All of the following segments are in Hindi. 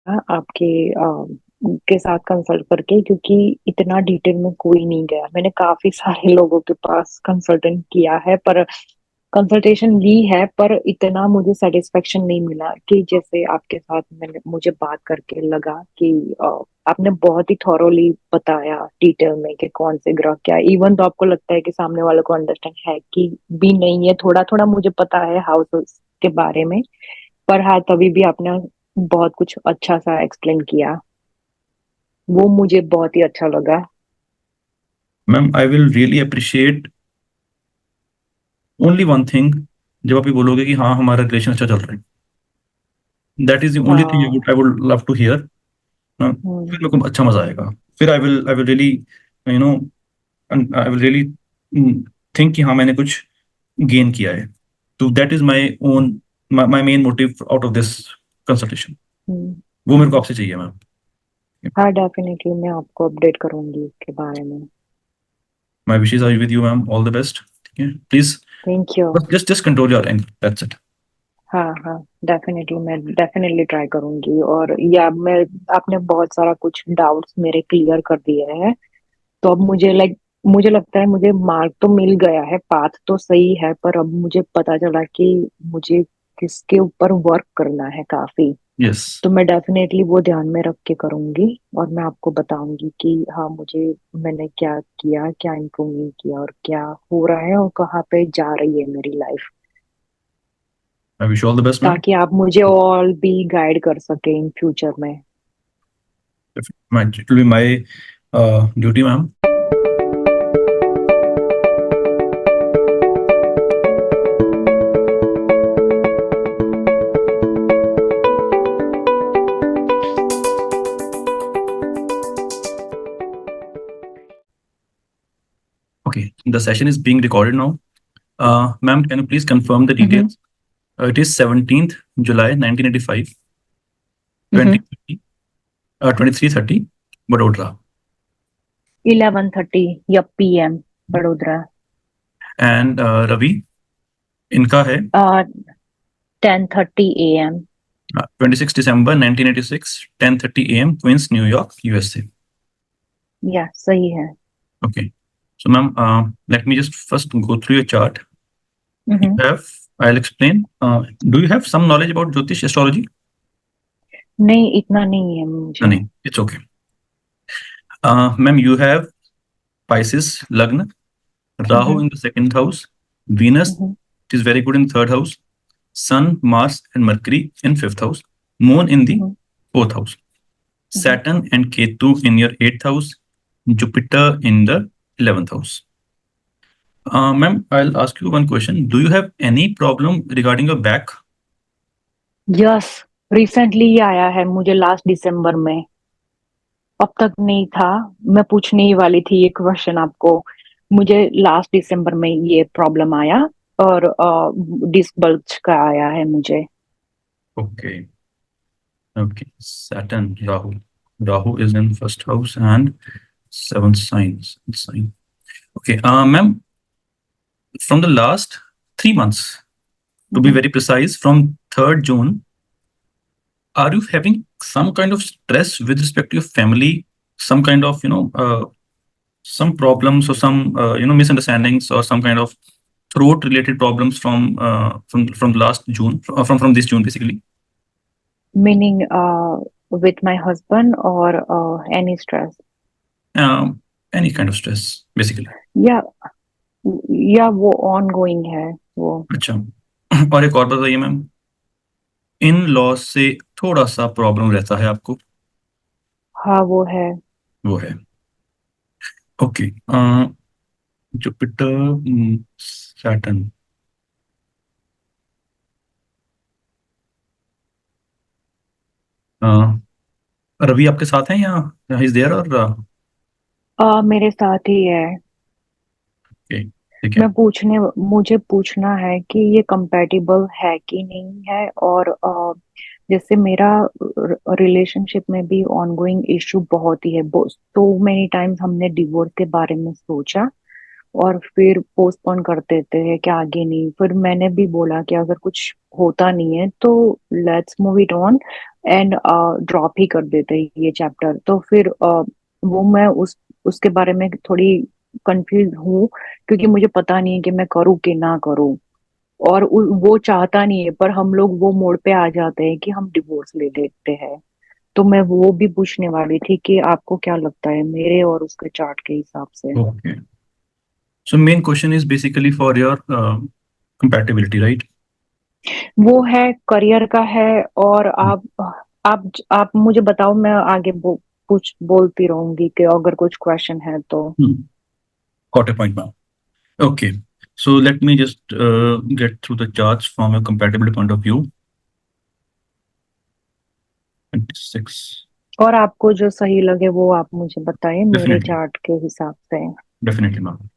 आपके के साथ कंसल्ट करके, क्योंकि इतना डिटेल में कोई नहीं गया। मैंने काफी सारे लोगों के पास कंसल्टेंट किया है, पर कंसल्टेशन ली है, पर इतना मुझे सेटिस्फेक्शन नहीं मिला कि जैसे आपके साथ मैंने मुझे बात करके लगा कि आपने बहुत ही थॉरोली बताया डिटेल में कि कौन से ग्रह क्या है। इवन तो आपको लगता है कि सामने वाले को अंडरस्टैंड है कि भी नहीं है, थोड़ा थोड़ा मुझे पता है हाउस के बारे में। पर हाँ, तभी भी आपने बहुत कुछ अच्छा सा एक्सप्लेन किया, वो मुझे बहुत ही अच्छा लगा। Ma'am I will really appreciate only one thing. जब आप ये बोलोगे कि हाँ हमारा रिलेशन अच्छा चल रहा है, that is the only thing हाँ। I would love to hear. Hmm. फिर मेरे को अच्छा मजा आएगा। फिर I will really you know I will really think कि हाँ मैंने कुछ गेन किया है। तो that is my own my main motive out of this consultation. Hmm. वो मेरे को हम्म। आपसे चाहिए मैम। हाँ, डेफिनेटली मैं आपको अपडेट करूंगी इसके बारे में। My wishes are with you ma'am, all the best. ठीक है, please thank you. Just control your anger, that's it. हाँ हाँ, डेफिनेटली मैं डेफिनेटली ट्राई करूंगी। और या मैं आपने बहुत सारा कुछ डाउट्स मेरे क्लियर कर दिए हैं। तो अब मुझे लगता है मुझे मार्क तो मिल गया है, पाथ तो सही है, पर अब मुझे पता चला कि मुझे किसके ऊपर वर्क करना है काफी। यस। तो मैं डेफिनेटली वो ध्यान में रख के करूंगी, और मैं आपको बताऊंगी कि हाँ, मैंने क्या किया, क्या इम्प्रूवमेंट किया, और क्या हो रहा है, और कहाँ पे जा रही है मेरी life, I wish all the best ma'am. ताकि आप मुझे और भी गाइड कर सके इन फ्यूचर में। It will be my duty, ma'am. Okay, the session is being recorded now. Ma'am, can you please confirm the hmm. details? It is 17th July 1985, hmm. 2030, 23:30, Vadodara. 11:30 या PM, बड़ोदरा। And Ravi, इनका है 10:30 AM। 26 December 1986, 10:30 a.m. Queens, New York, USA. या सही है। Okay. So, ma'am, let me just first go through your chart. You hmm. have, I'll explain. Do you have some knowledge about Jyotish astrology? नहीं, इतना नहीं है No, मुझे। no, it's okay. Ma'am, you have Pisces Lagna, Rahu hmm. in the second house, Venus, hmm. it is very good in third house, Sun, Mars, and Mercury in fifth house, Moon in the hmm. fourth house, hmm. Saturn and Ketu in your eighth house, Jupiter in the 11th house. Ma'am, I'll ask you one question. Do you have any problem regarding your back? Yes, recently ही आया है मुझे, लास्ट दिसंबर में। अब तक नहीं था। मैं पूछने ही वाली थी ये क्वेश्चन आपको। मुझे लास्ट दिसंबर में ये प्रॉब्लम आया, और डिस्क बल्ज का आया है मुझे। Okay, okay. Saturn, Rahu. Rahu is in first house and seventh sign. Okay, ma'am, from the last 3 months, to be hmm. very precise, from 3rd June, are you having some kind of stress with respect to your family? Some kind of, some problems or some, misunderstandings or some kind of throat-related problems from last June, from this June, basically. Meaning with my husband और any stress? Any kind of stress, basically. या या वो ऑन गोइंग है वो। अच्छा। और एक और बताइए मैम, इन लॉज से थोड़ा सा प्रॉब्लम रहता है आपको? हाँ, वो है। वो है। ओके। Jupiter, Saturn. रवि आपके साथ हैं या इज देयर और मेरे साथ ही है। ओके, ठीक है। मैं पूछने मुझे पूछना है कि ये कंपैटिबल है कि नहीं है, और जैसे मेरा रिलेशनशिप में भी ऑनगोइंग इशू बहुत ही है। तो मेनी टाइम्स हमने डिवोर्स के बारे में सोचा, और फिर पोस्टपोन कर देते हैं कि आगे नहीं। फिर मैंने भी बोला कि अगर कुछ होता नहीं है तो let's move it on and drop ही कर देते हैं ये चैप्टर। तो फिर वो मैं उसके बारे में थोड़ी कंफ्यूज हूँ, क्योंकि मुझे पता नहीं है कि मैं करूँ कि ना करूँ। और वो चाहता नहीं है, पर हम लोग वो मोड़ पे आ जाते हैं कि हम डिवोर्स ले लेते हैं। तो मैं वो भी पूछने वाली थी कि आपको क्या लगता है मेरे और उसके चार्ट के हिसाब से। Okay. So main question is basically for your compatibility, right? वो है, करियर का है। और आप मुझे बताओ, मैं आगे कुछ बोलती रहूंगी कि अगर कुछ क्वेश्चन है तो। Hmm. Got a point, ma'am. Okay. So let me just get through the charts from a compatibility point of view. 26. और आपको जो सही लगे वो आप मुझे बताइए मेरे Definitely. चार्ट के हिसाब से। Definitely, ma'am.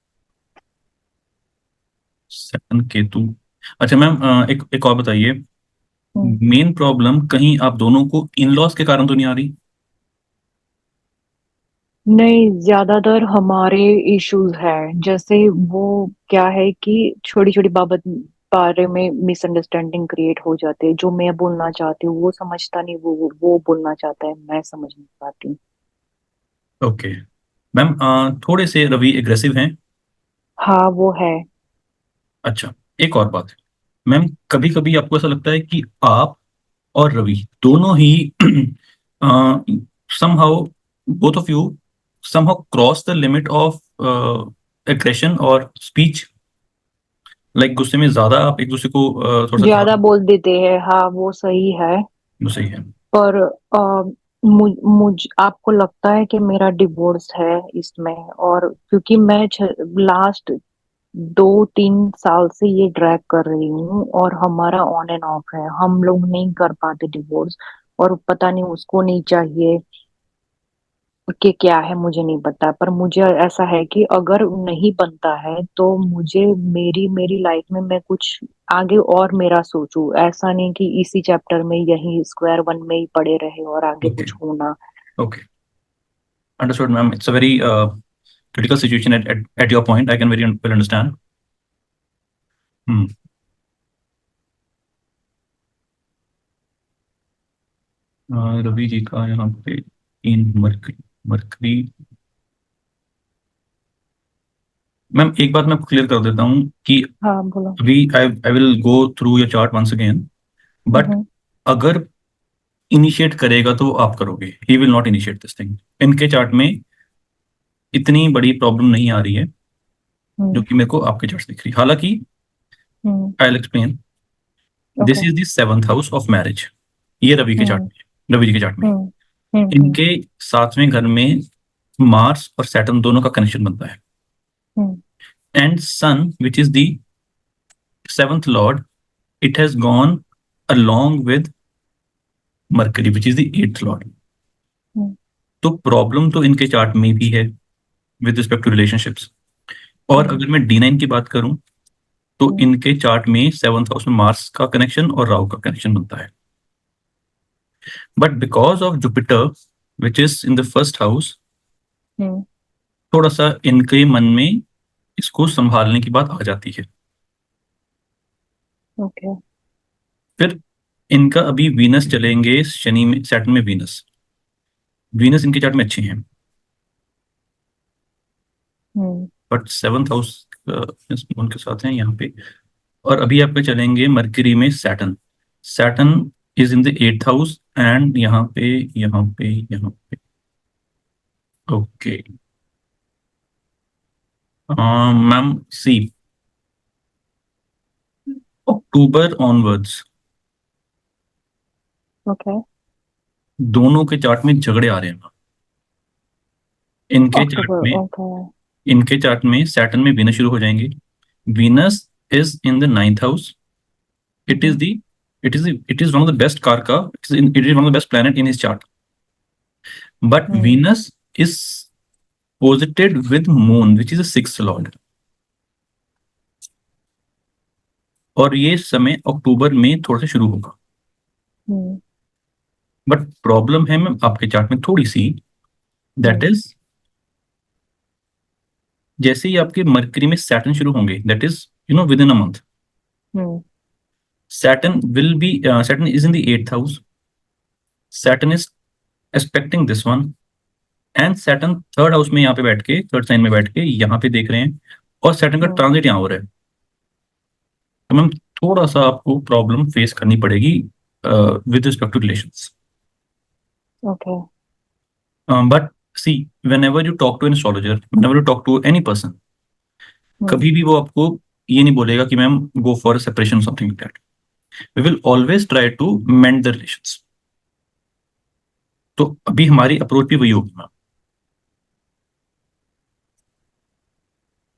सेकंड केतु। अच्छा मैम, एक और बताइए। हम्म। मेन प्रॉब्लम कहीं आप दोनों को इन लॉस के कारण तो नहीं आ रही? नहीं, ज्यादातर हमारे इश्यूज है। जैसे वो क्या है कि छोटी छोटी बाबत बारे में मिसअंडरस्टैंडिंग क्रिएट हो जाती है। जो मैं बोलना चाहती हूँ वो समझता नहीं, वो बोलना चाहता है, मैं समझ नहीं पाती। ओके मैम, थोड़े से रवि एग्रेसिव हैं। हाँ, वो है। अच्छा, एक और बात। मैम, कभी कभी आपको ऐसा लगता है कि आप और रवि दोनों ही somehow both of you somehow cross the limit of aggression और स्पीच, लाइक गुस्से में ज्यादा आप एक दूसरे को थोड़ा सा ज्यादा खराब। बोल देते हैं, हाँ वो सही है। वो सही है। पर मुझ आपको लगता है कि मेरा डिवोर्स है इसमें? और क्योंकि मैं लास्ट 2-3 साल से ये ड्रैग कर रही हूँ और हमारा ऑन एंड ऑफ है, हम लोग नहीं कर पाते डिवोर्स। और पता नहीं उसको नहीं चाहिए कि क्या है, मुझे नहीं पता। पर मुझे ऐसा है कि अगर नहीं बनता है तो मुझे मेरी मेरी लाइफ में मैं कुछ आगे और मेरा सोचूं। ऐसा नहीं कि इसी चैप्टर में यही स्क्वायर वन में ही पड़े रहे और आगे ओके। कुछ होना। Okay, understood ma'am. It's a very critical situation at your point. I can very well understand. Hmm. Ravi ji का यहाँ पे इन मरकरी मरकरी। मैम, एक बात मैं क्लियर कर देता हूँ कि हाँ, बोलो। अभी I will go through your chart once again, but hmm. अगर इनिशिएट करेगा तो आप करोगे, he will not initiate this thing. इनके चार्ट में इतनी बड़ी प्रॉब्लम नहीं आ रही है जो हम्म। कि मेरे को आपके चार्ट से दिख रही है। हालांकि hmm. I will explain. This okay. Is the seventh house of marriage. ये रवि के चार्ट हम्म। में, रवि जी के चार्ट में हम्म। हम्म। हम्म। इनके सातवें घर में मार्स और सैटर्न दोनों का कनेक्शन बनता है। Hmm. And sun which is the seventh lord, it has gone along with Mercury, which is the eighth lord. हम्म। तो प्रॉब्लम तो इनके चार्ट में भी है विद रिस्पेक्ट टू रिलेशनशिप्स। और हम्म। अगर मैं D9 की बात करूं तो हम्म। इनके चार्ट में सेवंथ हाउस में मार्स का कनेक्शन और राहु का कनेक्शन बनता है। But because of Jupiter which is in the first house, hmm. थोड़ा सा इनके मन में इसको संभालने की बात आ जाती है। ओके। फिर इनका अभी वीनस चलेंगे शनि में, सैटर्न में वीनस। वीनस इनके चार्ट में अच्छे हैं, हम्म। बट सेवंथ हाउस उनके साथ हैं यहाँ पे। और अभी आपके चलेंगे मरकरी में Saturn. Saturn is in the eighth house and यहाँ पे, यहाँ पे, यहाँ पे। ओके मैम, सी अक्टूबर ऑनवर्ड्स ओके। दोनों के चार्ट में झगड़े आ रहे हैं। इनके चार्ट अक्टूबर, में ओके। इनके चार्ट में सैटर्न में वीनस शुरू हो जाएंगे। Venus is in the ninth house. It is hmm. The it is one of the best karaka, it is one of the best planet in his chart. But hmm. Venus is posited with moon which is a sixth lord। और ये समय अक्टूबर में थोड़ा सा शुरू होगा। हम्म। बट प्रॉब्लम है मैम आपके चार्ट में थोड़ी सी, दैट हम्म। इज जैसे ही आपके मरकरी में सैटर्न शुरू होंगे, that is with in a month, hmm. Saturn is in the 8th house. Saturn is aspecting this one, and Saturn third house में यहाँ पे बैठ के, थर्ड साइन में बैठ के यहाँ पे देख रहे हैं, और Saturn का हम्म। ट्रांजिट यहाँ हो रहा है। तो मैम थोड़ा सा आपको प्रॉब्लम फेस करनी पड़ेगी with respect to relations. Okay. But see, whenever you talk to an astrologer, whenever you talk to any person, hmm. कभी भी वो आपको ये नहीं बोलेगा कि ma'am go for separation something like that. We will always try to mend the relations. तो अभी हमारी अप्रोच भी वही होगी ma'am.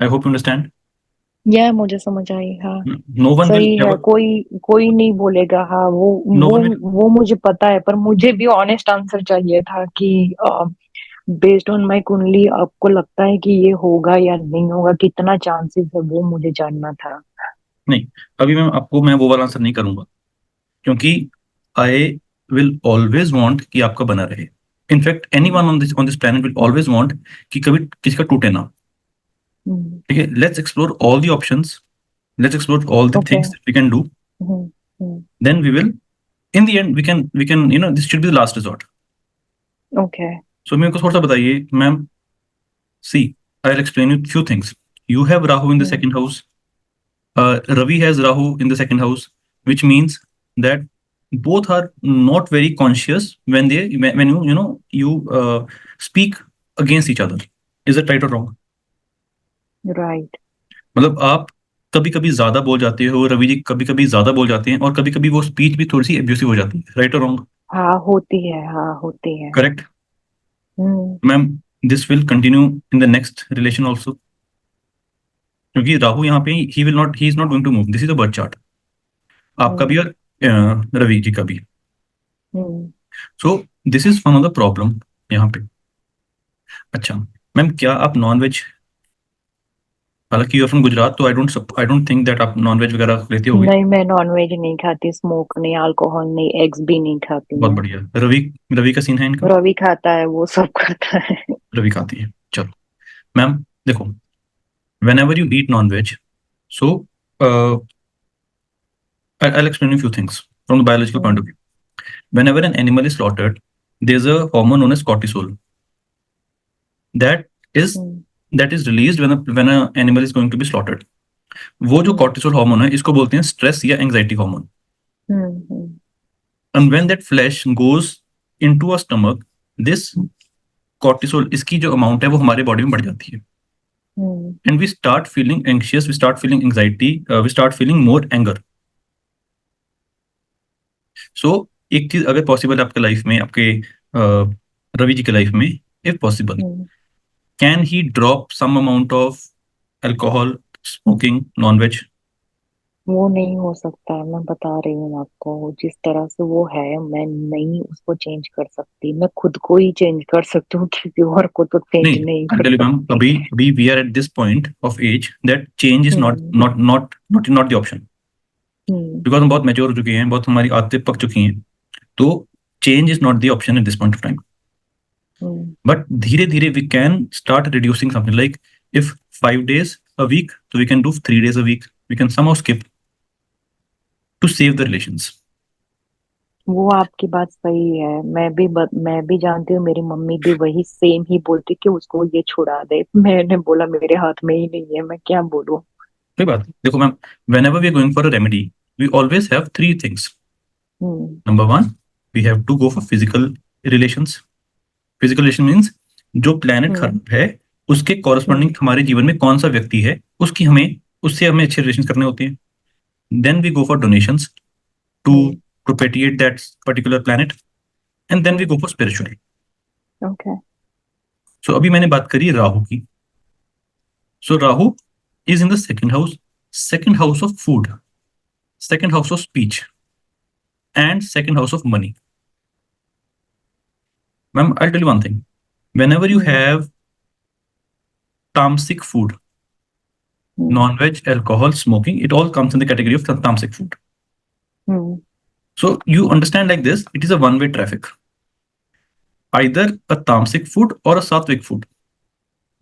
I hope you understand. यह मुझे समझ आई, हाँ। नो वन विल सही है, एवर, कोई कोई नहीं बोलेगा, हाँ। वो नो वो वन विल, वो मुझे पता है, पर मुझे भी ऑनेस्ट आंसर चाहिए था कि बेस्ड ऑन माई कुंडली आपको लगता है कि ये होगा या नहीं होगा, कितना चांसेस है, वो मुझे जानना था। नहीं, अभी मैं वो वाला आंसर नहीं करूंगा, क्योंकि आई विल ऑलवेज वांट कि आपका बना रहे। In fact any one on this planet will always want कि कभी किसी का टूटे ना। हम्म। ठीक है, let's explore all the options, let's explore all the okay. Things we can do, hmm. Hmm. Then we will, in the end we can this should be the last resort. Okay. So मेरे को थोड़ा सा बताइए ma'am. See, I will explain you few things. You have Rahu in the hmm. Second house, Ravi has Rahu in the second house, which means that both are not very conscious when you speak against each other. Is it right or wrong? Right. मतलब आप कभी कभी ज्यादा बोल जाते हो, रवि जी कभी कभी ज्यादा बोल जाते हैं, और कभी कभी वो स्पीच भी थोड़ी सी एब्यूसिव हो जाती है। राइट और रॉन्ग? हाँ होती है, हाँ होती है। Correct hmm. Ma'am. This will continue in the next relation also, क्योंकि राहु यहाँ पे he is not going to move. This is the birth chart, आपका भी हम्म। और रवि जी का भी। Hmm. So this is one of the problem यहाँ पे। अच्छा मैम, क्या आप नॉन वेज, हालांकि यू आर फ्रॉम गुजरात, तो आई डोंट थिंक दैट आप नॉन वेज वगैरह लेते होगे। नहीं, मैं नॉन वेज नहीं खाती, स्मोक नहीं, अल्कोहल नहीं, एग्स भी नहीं खाती बहुत मैं। बढ़िया। रवि, रवि का सीन है इनका। रवि खाता है, वो सब खाता है। रवि खाती है, चलो। मैम देखो, whenever you eat non veg, so I'll explain you a few things from the biological point of hmm. view. Whenever an animal is slaughtered, there's a hormone known as cortisol that is hmm. that is released when a animal is going to be slaughtered. वो जो हम्म। cortisol hormone है, इसको बोलते हैं स्ट्रेस या anxiety hormone. Hmm. And when that flesh goes into a stomach, this cortisol, इसकी जो अमाउंट है वो हमारे बॉडी में बढ़ जाती है, hmm. And we start feeling anxious, we start feeling anxiety, we start feeling more anger. So एक चीज अगर पॉसिबल है आपके लाइफ में, आपके रवि जी के लाइफ में, if possible, hmm. Can he drop some amount of alcohol, smoking, non veg? वो नहीं हो सकता है, मैं बता रही हूँ आपको। जिस तरह से वो है, मैं नहीं उसको चेंज कर सकती। मैं खुद को ही चेंज कर सकती हूँ, किसी और को तो चेंज नहीं, नहीं आई कर टेल यू मैम, सकती। अभी अभी we are at this point of age that change is not hmm. Not not not not the option, hmm. Because हम बहुत मेच्योर हो चुके हैं, बहुत हमारी आदतें पक चुकी हैं। तो change is not the option at this point of time. Hmm. But धीरे धीरे we can start reducing something like, if 5 days a week, so we can do 3 days a week, we can somehow skip to save the relations. वो आपकी बात सही है। मैं भी जानती हूँ, मेरी मम्मी भी वही सेम ही बोलती कि उसको ये छुड़ा दे। मैंने बोला मेरे हाथ में ही नहीं है, मैं क्या बोलूं। कोई बात नहीं। देखो ma'am, whenever we are going for a remedy, we always have three things. Hmm. Number one, we have to go for physical relations. Physical relation means जो प्लेनेट हम्म। खराब है उसके कॉरस्पॉन्डिंग हम्म। हमारे जीवन में कौन सा व्यक्ति है, उससे हमें अच्छे रिलेशन करने होते हैं। Then we go for donations to hmm. propitiate that particular planet, and then we hmm. go for spiritual. Okay. So अभी मैंने बात करी राहु की। So Rahu is in the second house of food, second house of speech, and second house of money. Ma'am, I'll tell you one thing. Whenever you hmm. have tamasic food, hmm. non-veg, alcohol, smoking, it all comes in the category of tamasic food. Hmm. So you understand like this, it is a one-way traffic. Either a tamasic food or a sattvic food.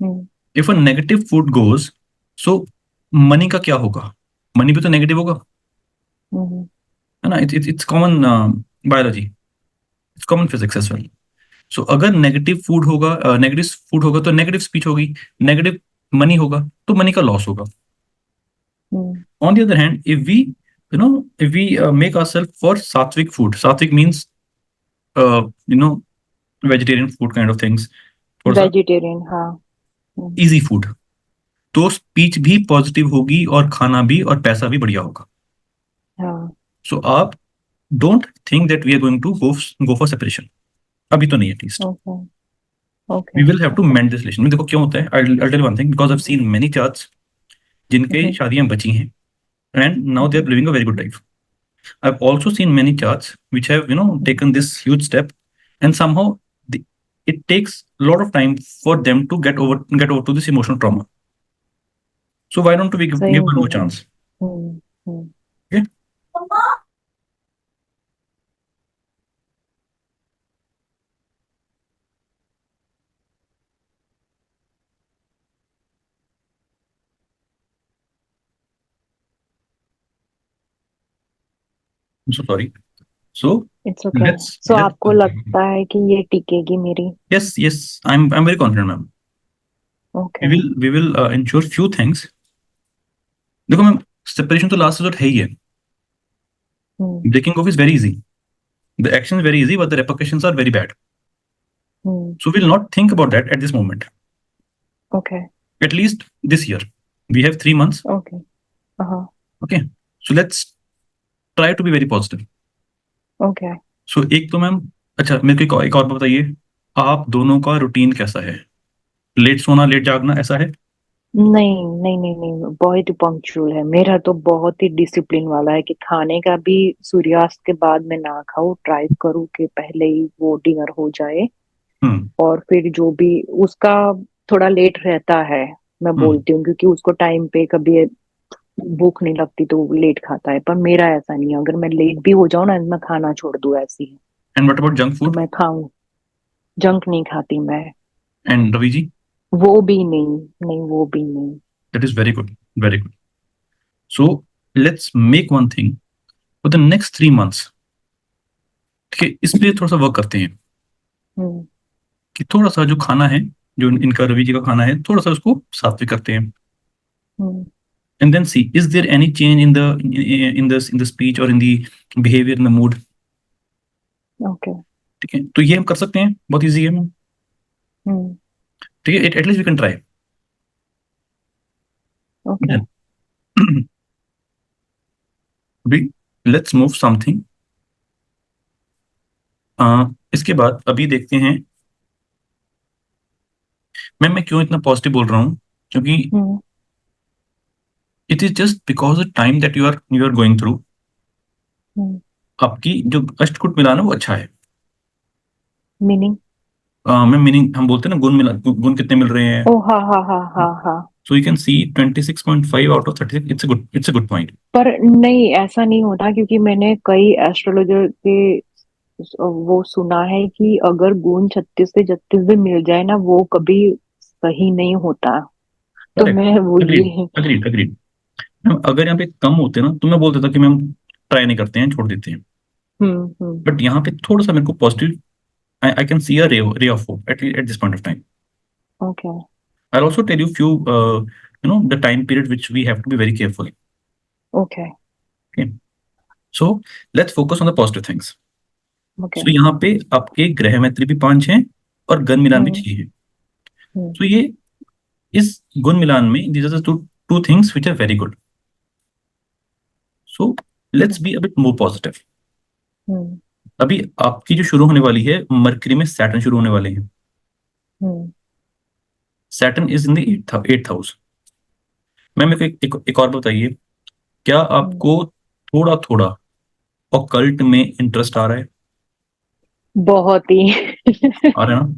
Hmm. If a negative food goes, so money का क्या होगा? मनी भी तो नेगेटिव होगा, हम्म, है ना? It's common biology, it's common physics as well. So अगर नेगेटिव फूड होगा, नेगेटिव फूड होगा तो नेगेटिव स्पीच होगी, नेगेटिव मनी होगा तो मनी का लॉस होगा। हम्म, On the other hand, if we make ourselves for sattvic food, sattvic means you know vegetarian food kind of things, थोड़ा सा वेजिटेरियन, हाँ। हम्म, इजी फूड, तो स्पीच भी पॉजिटिव होगी और खाना भी और पैसा भी बढ़िया होगा। हाँ। सो आप don't think that we are going to go for separation, अभी तो नहीं at least. Okay. Okay. We will have to okay. Mend this relation. देखो क्यों होता है, I'll tell you one thing, because I've seen many charts जिनके हम्म, शादियां बची हैं and now they hmm, are living a very good life. I've also seen many charts which have, taken this huge step, and somehow the, it takes a lot of time for them to get over to this emotional trauma. So why don't we सही give one more बोल रहे हो। chance? Hmm, hmm. Okay, I'm so sorry. So it's okay. let's so let's आपको लगता है कि ये टिकेगी मेरी? yes, yes, I'm very confident, ma'am. We okay. will we will ensure few things. देखो मैम, सेपरेशन तो लास्ट रिजॉर्ट है ही है। Hmm, breaking off is very easy, the action is very easy but the repercussions are very bad. Hmm. So we'll not think about that at this moment. Okay. At least this year. We have 3 months. Okay. हाँ। Okay. So let's try to be very positive. Okay. So एक तो मैम, अच्छा मेरे को एक और बताइए, आप दोनों का रूटीन कैसा है? लेट सोना लेट जागना ऐसा है? नहीं, नहीं, नहीं, नहीं, बहुत ही पंक्चुअल है मेरा, तो बहुत ही डिसिप्लिन वाला है कि खाने का भी सूर्यास्त के बाद मैं ना खाऊं, ट्राई करूं कि पहले ही वो डिनर हो जाए। हम्म। और फिर जो भी उसका थोड़ा लेट रहता है, मैं हम्म। बोलती हूँ, क्योंकि उसको टाइम पे कभी भूख नहीं लगती तो वो लेट खाता है, पर मेरा ऐसा नहीं है, अगर मैं लेट भी हो जाऊं ना, मैं खाना छोड़ दूं ऐसी ही, एंड व्हाट अबाउट जंक तो फूड? मैं खाऊं। जंक नहीं खाती मैं। एंड रवि जी? वो भी नहीं। नहीं, वो भी नहीं। That is very good, very good. So let's make one thing for the next 3 months। ठीक है, इस पे थोड़ा सा वर्क करते हैं हम्म, कि थोड़ा सा जो खाना है, जो इनका रवि जी का खाना है, थोड़ा सा उसको सात्विक करते हैं। हम्म। And then see, is there any change in the speech or in the behavior, in the mood? Okay. ठीक है, तो ये हम कर सकते हैं, बहुत इजी है मैम। हम्म। ठीक है, at least we can try. Okay. अभी लेट्स मूव समथिंग। इसके बाद अभी देखते हैं मैम, मैं क्यों इतना पॉजिटिव बोल रहा हूँ, क्योंकि hmm. It is just because the time that you are going through. Hmm. आपकी जो अष्टकूट मिलान है वो अच्छा है। मीनिंग? मैम मीनिंग हम बोलते हैं ना, गुण मिला, गुण कितने मिल रहे हैं। ओ, हाँ, हाँ, हाँ, हाँ, हाँ। So you can see 26.5 out of 36, it's a good point. पर नहीं, ऐसा नहीं होता, क्योंकि मैंने कई एस्ट्रोलॉजर के वो सुना है कि अगर गुण 36 से 36 भी मिल जाए ना, वो कभी सही नहीं होता। तो करेक्ट, मैं वो अग्रीड, ये। Agreed, agreed. मैम अगर यहाँ पे कम होते ना तो मैं बोल देता कि मैम ट्राई नहीं करते हैं, छोड़ देते हैं। हम्म, हम्म। बट यहाँ पे थोड़ा सा मेरे को positive, I can see a ray of hope at this point of time. Okay. I also tell you few the time period which we have to be very careful. Okay. Okay, so let's focus on the positive things. Okay. So यहाँ पे आपके ग्रह मैत्री भी 5 हैं और गन मिलान भी हम्म, 6 हैं। हम्म। तो ये इस गुण मिलान में these are two two things which are very good. So let's be a bit more positive. Hmm, अभी आपकी जो शुरू होने वाली है, मरकरी में सैटर्न शुरू होने वाले हैं। Hmm, Saturn is in the eighth house. Ma'am मेरे को एक और बताइए, क्या हम्म। आपको थोड़ा थोड़ा ऑकल्ट में इंटरेस्ट आ रहा है? बहुत ही। आ रहा है ना?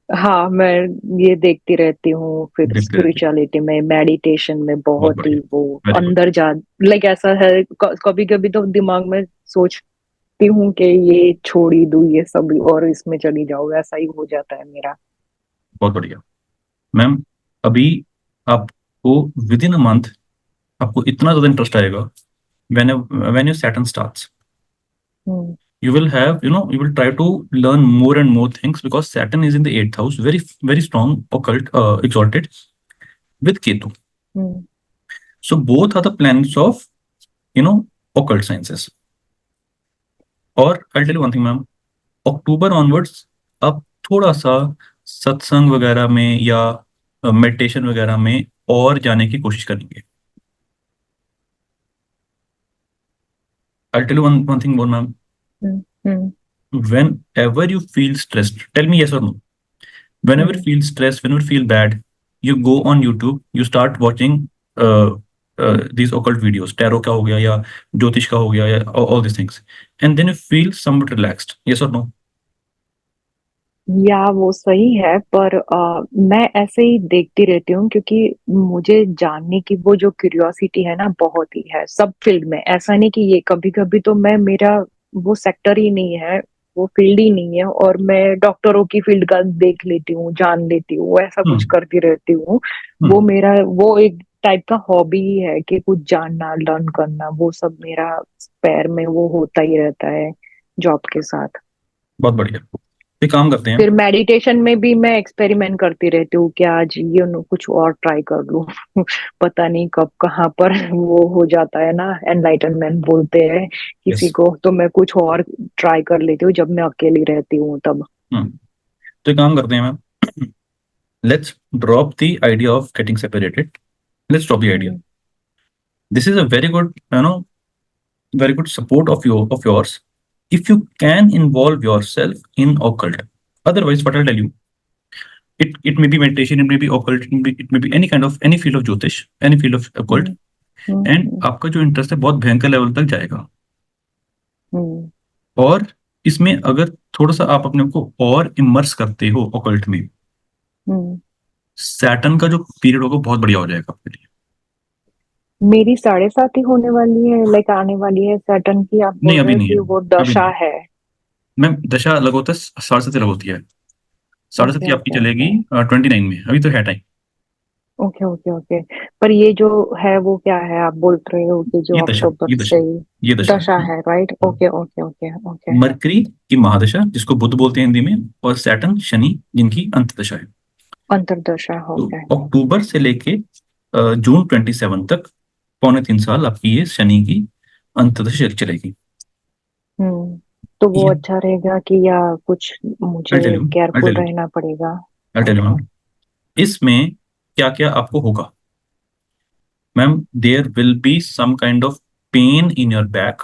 हाँ, मैं ये देखती रहती हूँ, फिर देखते रहते हैं। स्पिरिचुअलिटी में, मेडिटेशन में बहुत बहुत ही बढ़िया, वो वेरी गुड। अंदर जा। लाइक ऐसा है, कभी कभी तो दिमाग में सोचती हूँ कि ये छोड़ ही दूँ ये सब और इसमें चली जाऊँ, ऐसा ही हो जाता है मेरा। बहुत बढ़िया मैम। अभी आपको विद इन अ मंथ आपको इतना ज्यादा इंटरेस्ट आएगा, when your Saturn starts, hmm you will have, you will try to learn more and more things because Saturn is in the eighth house, very very strong occult, exalted with Ketu. Hmm So both are the planets of, occult sciences. और I'll tell you one thing, ma'am, October onwards आप थोड़ा सा सत्संग वगैरह में या मेडिटेशन वगैरह में और जाने की कोशिश करेंगे. I'll tell you one thing more, ma'am. Hmm hmm Whenever you feel stressed, tell me yes or no. Whenever you hmm feel stressed, whenever you feel bad, you go on YouTube, you start watching these occult videos, tarot का हो गया या ज्योतिष का हो गया या all these things, and then you feel somewhat relaxed. Yes or no? या वो सही है, पर मैं ऐसे ही देखती रहती हूँ क्योंकि मुझे जानने की वो जो क्यूरियोसिटी है ना, बहुत ही है सब फील्ड में। ऐसा नहीं कि ये, कभी कभी तो मैं, मेरा वो सेक्टर ही नहीं है, वो फील्ड ही नहीं है, और मैं डॉक्टरों की फील्ड का देख लेती हूँ, जान लेती हूँ, ऐसा कुछ हम्म. करती रहती हूँ। वो हम्म. मेरा वो एक टाइप का हॉबी ही है कि कुछ जानना, लर्न करना, वो सब मेरा पैर में वो होता ही रहता है जॉब के साथ। बहुत बढ़िया. एक काम करते हैं. फिर मेडिटेशन में भी मैं एक्सपेरिमेंट करती रहती हूँ कि आज ये कुछ और ट्राई कर लूँ। पता नहीं कब कहाँ पर वो हो जाता है ना, एनलाइटनमेंट बोलते हैं किसी यस. को, तो मैं कुछ और ट्राई कर लेती हूँ जब मैं अकेली रहती हूँ तब। हम्म. तो एक काम करते हैं ma'am. Let's drop the idea of getting separated. Let's drop the idea. Hmm This is a very good, very good support of yours. If you can involve yourself in occult. Otherwise, what I'll tell you, it may be meditation, it may be occult, it may be any field of Jyotish, any field of occult, hmm hmm and हम्म आपका जो इंटरेस्ट है बहुत भयंकर लेवल तक जाएगा. हम्म और इसमें अगर थोड़ा सा आप अपने को और इमर्स करते हो occult में, हम्म। सैटर्न का जो पीरियड होगा बहुत बढ़िया हो जाएगा आपके लिए. मेरी 7.5 ही होने वाली है, लाइक आने वाली है सैटर्न की, आप नहीं, बोल रहे अभी हैं नहीं है. कि वो अभी दशा नहीं. है? मैम दशा अलग होता है, 7.5 अलग होती है. 7.5 ओके आपकी ओके चलेगी ओके 29 में, अभी तो है टाइम. Okay okay okay. पर ये जो है वो क्या है, आप बोल रहे हो कि जो ये दशा, अक्टूबर ये दशा, से ही ये दशा है. दशा है, राइट? हाँ. Okay okay okay okay. Mercury की महादशा जिसको बुध बोलते हैं हिंदी में, और सैटर्न शनि जिनकी अंतदशा है. अंतर्दशा हो तो गया। अक्टूबर से लेके जून 27 तक, 3.25 साल आपकी ये शनि की अंतदशा चलेगी. तो वो ये अच्छा रहेगा कि, या कुछ मुझे I tell you I careful tell you रहना पड़ेगा? I tell you okay. Ma'am, इसमें क्या क्या आपको होगा. Ma'am, there will be some kind of pain in your back,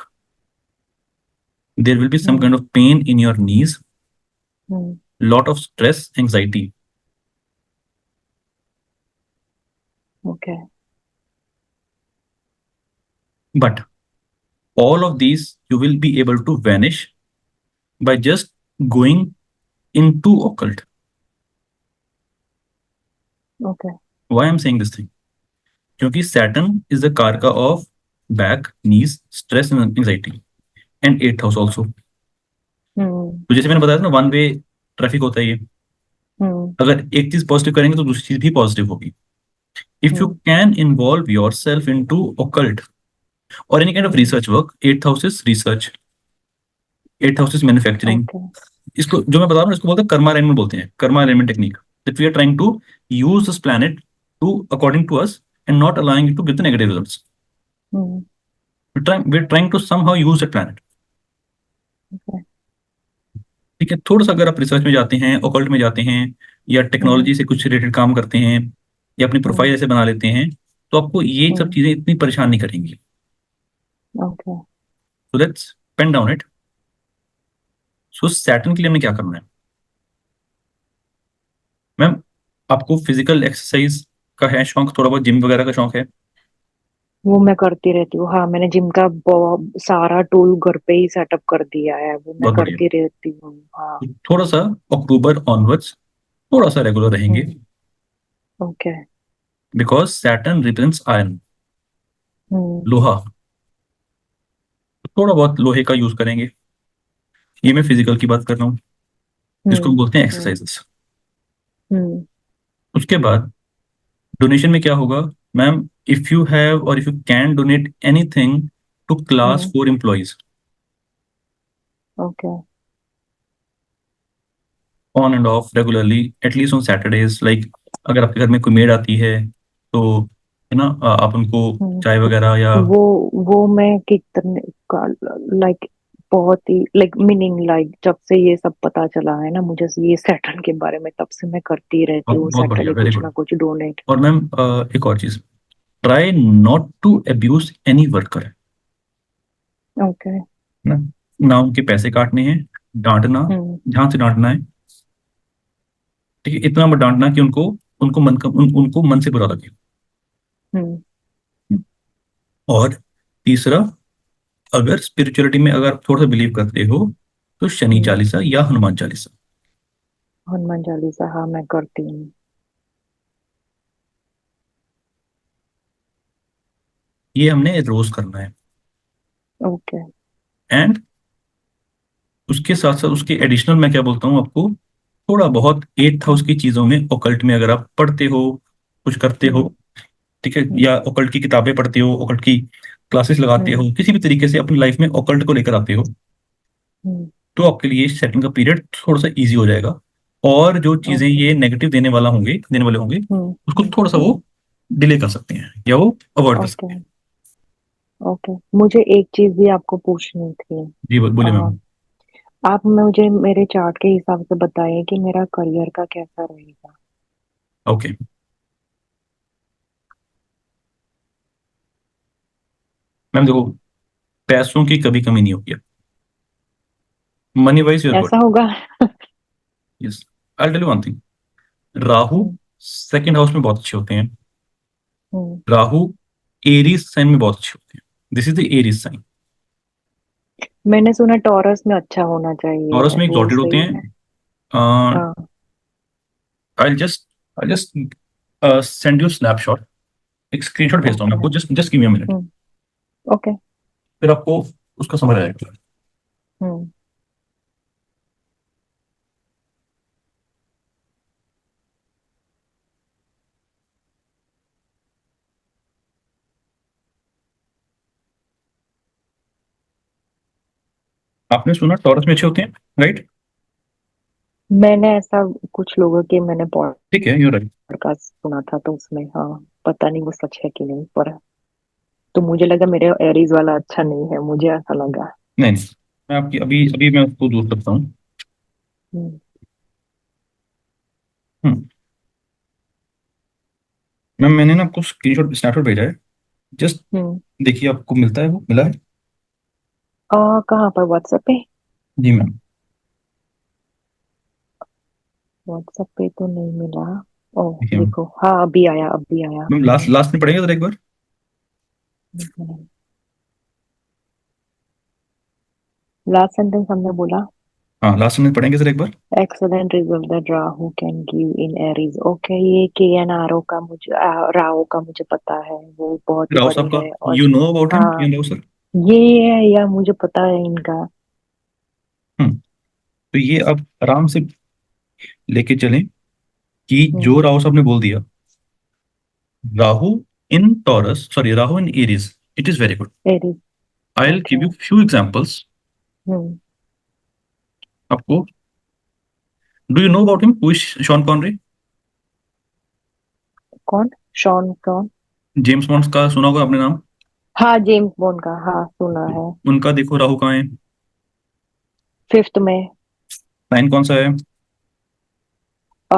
there will be some hmm kind of pain in your knees, hmm lot of stress, anxiety. Okay But all of these you will be able to vanish by just going into occult. Okay. Why I'm saying this thing? क्योंकि Saturn is the कारका of back, knees, stress and anxiety, and eighth house also. हम्म तो जैसे मैंने बताया था ना, वन वे ट्रैफिक होता है ये. हम्म अगर एक चीज पॉजिटिव करेंगे तो दूसरी चीज भी पॉजिटिव होगी. If you hmm can involve yourself into occult or any kind of hmm research work, eighth house is research, eighth house is manufacturing. Okay. इसको जो मैं बता रहा हूँ इसको बोलते हैं कर्मा अलाइनमेंट, बोलते हैं karma alignment technique. That we are trying to use this planet to according to us and not allowing it to give the negative results. Hmm we are trying to somehow use that planet. Okay. ठीक है, थोड़ा सा अगर आप रिसर्च में जाते हैं, ओकल्ट में जाते हैं, या हम्म टेक्नोलॉजी से कुछ रिलेटेड काम करते हैं, या अपनी हम्म प्रोफाइल ऐसे बना लेते हैं, तो आपको ये सब हम्म चीजें इतनी परेशान नहीं करेंगी. Okay. So let's pen down it. So Saturn के लिए हमें क्या करना है. मैम, आपको फिजिकल एक्सरसाइज का है शौक, थोड़ा बहुत जिम वगैरह का शौक है? वो मैं करती रहती हूँ, हाँ। मैंने जिम का सारा टूल घर पे ही सेटअप कर दिया है, वो मैं बहुत बढ़िया. करती रहती हूँ, हाँ। थोड़ा सा अक्टूबर ऑनवर्ड्स थोड़ा सा रेगुलर रहेंगे, hmm okay. Because Saturn represents iron, hmm लोहा. तो थोड़ा बहुत लोहे का यूज करेंगे. ये मैं फिजिकल की बात कर रहा हूँ, जिसको हम हम्म बोलते हैं हम्म एक्सरसाइजेस. हम्म उसके बाद डोनेशन में क्या होगा मैम, इफ यू हैव और if you can donate anything to class hmm. 4 employees okay. On and off regularly at least on Saturdays, like अगर आपके घर में कोई मेड आती है तो है ना, आप उनको चाय हम्म। वगैरह या वो वो मैं कितने का, लाइक बहुत ही लाइक मीनिंग, लाइक जब से ये सब पता चला है ना मुझे ये सैटर्न के बारे में, तब से मैं करती रहती बहुत हूँ बहुत बढ़िया, सैटरडे वेरी कुछ ना गुड। कुछ डोनेट। और मैम एक और चीज, try not to abuse any worker, okay. ना ना उनके पैसे काटने हैं, डांटना, हम्म। ध्यान से डांटना है, ठीक है, इतना मत डांटना कि उनको उनको मन का उनको मन से बुरा लगे। हम्म। और तीसरा, अगर स्पिरिचुअलिटी में अगर आप थोड़ा सा बिलीव करते हो तो शनि हम्म। चालीसा या हनुमान चालीसा, हनुमान चालीसा, हाँ मैं करती हूँ। ये हमने रोज करना है। ओके। एंड उसके साथ साथ उसके एडिशनल मैं क्या बोलता हूँ आपको, थोड़ा बहुत एट्थ हाउस हम्म। की चीजों में ओकल्ट में अगर आप पढ़ते हो, कुछ करते हो, हम्म। ठीक है, हम्म। या ओकल्ट की किताबें पढ़ते हो, ओकल्ट की क्लासेस लगाते हम्म। हो, किसी भी तरीके से अपनी लाइफ में ओकल्ट को लेकर आते हो, हम्म। तो आपके लिए सेटिंग का पीरियड थोड़ा सा इजी हो जाएगा। और जो चीजें ओके। ये नेगेटिव देने वाले होंगे, हम्म। उसको हम्म। थोड़ा सा हम्म। वो डिले कर सकते हैं या वो अवॉइड कर ओके। सकते हैं। ओके, मुझे एक चीज भी आपको पूछनी थी। जी बोलिए आ, मैम। आप मुझे मेरे चार्ट के हिसाब से बताइए कि मेरा करियर का कैसा रहेगा। ओके मैम, देखो, पैसों की कभी कमी नहीं होगी, मनी वाइज यूर गुड। ऐसा होगा? Yes, I tell you one thing, Rahu hmm. Second house में बहुत अच्छे होते हैं। हम्म। राहु एरीज साइन में बहुत अच्छे होते हैं, this is the Aries sign. मैंने सुना टॉरस में अच्छा होना चाहिए, टॉरस में वो एक्सॉल्टेड होते सही हैं। है? आई हाँ। Just I just send you snapshot, एक स्क्रीनशॉट भेजता हूँ मैं ओके। आपको, just just give me a minute, hmm. Okay. फिर आपको उसका समझ आएगा। हम्म। आपने सुना टॉरस में अच्छे होते हैं, राइट? मैंने ऐसा कुछ लोगों के मैंने ठीक है, यूर राइट। पॉडकास्ट सुना था तो उसमें, हाँ, पता नहीं वो सच है कि नहीं, पर तो मुझे लगा मेरे एरीज वाला अच्छा नहीं है, मुझे ऐसा लगा। नहीं नहीं, मैं आपकी अभी अभी मैं उसको दूर करता हूँ। हम्म। हम्म, मैम मैंने ना आपको स्क्रीनशॉट स्नैपशॉट भेजा है, जस्ट हम्म। देखिए आपको मिलता है, वो मिला है? कहाँ पर, व्हाट्सएप पे? जी मैम। व्हाट्सएप पे तो नहीं मिला। ओह देखिए मैम, देखो, हाँ अभी आया, अभी आया। मैम लास्ट लास्ट में पढ़ेंगे जरा एक बार। लास्ट सेंटेंस हमने बोला, हाँ लास्ट में पढ़ेंगे जरा एक बार। Excellent result that Rahu can give in Aries. Okay, ये के एन आर ओ का मुझे राहु का मुझे पता है, वो बहुत ही राव बड़े साहब का, है। और यू नो अबाउट हिम, हाँ, यू नो सर। ये है या मुझे पता है इनका। तो ये अब आराम से लेके चलें कि हम्म। जो राव साहब ने बोल दिया, Rahu in Taurus, sorry Rahu in Aries, it is very good. Aries. I will okay. Give you few examples hmm. आपको। Do you know about him, who is Sean Connery? कौन? शॉन कौन? जेम्स बॉन्ड का सुना होगा आपने नाम। हाँ, जेम्स बॉन्ड का, हाँ सुना है। उनका देखो राहु कहाँ है, फिफ्थ में। साइन कौन सा है? आ,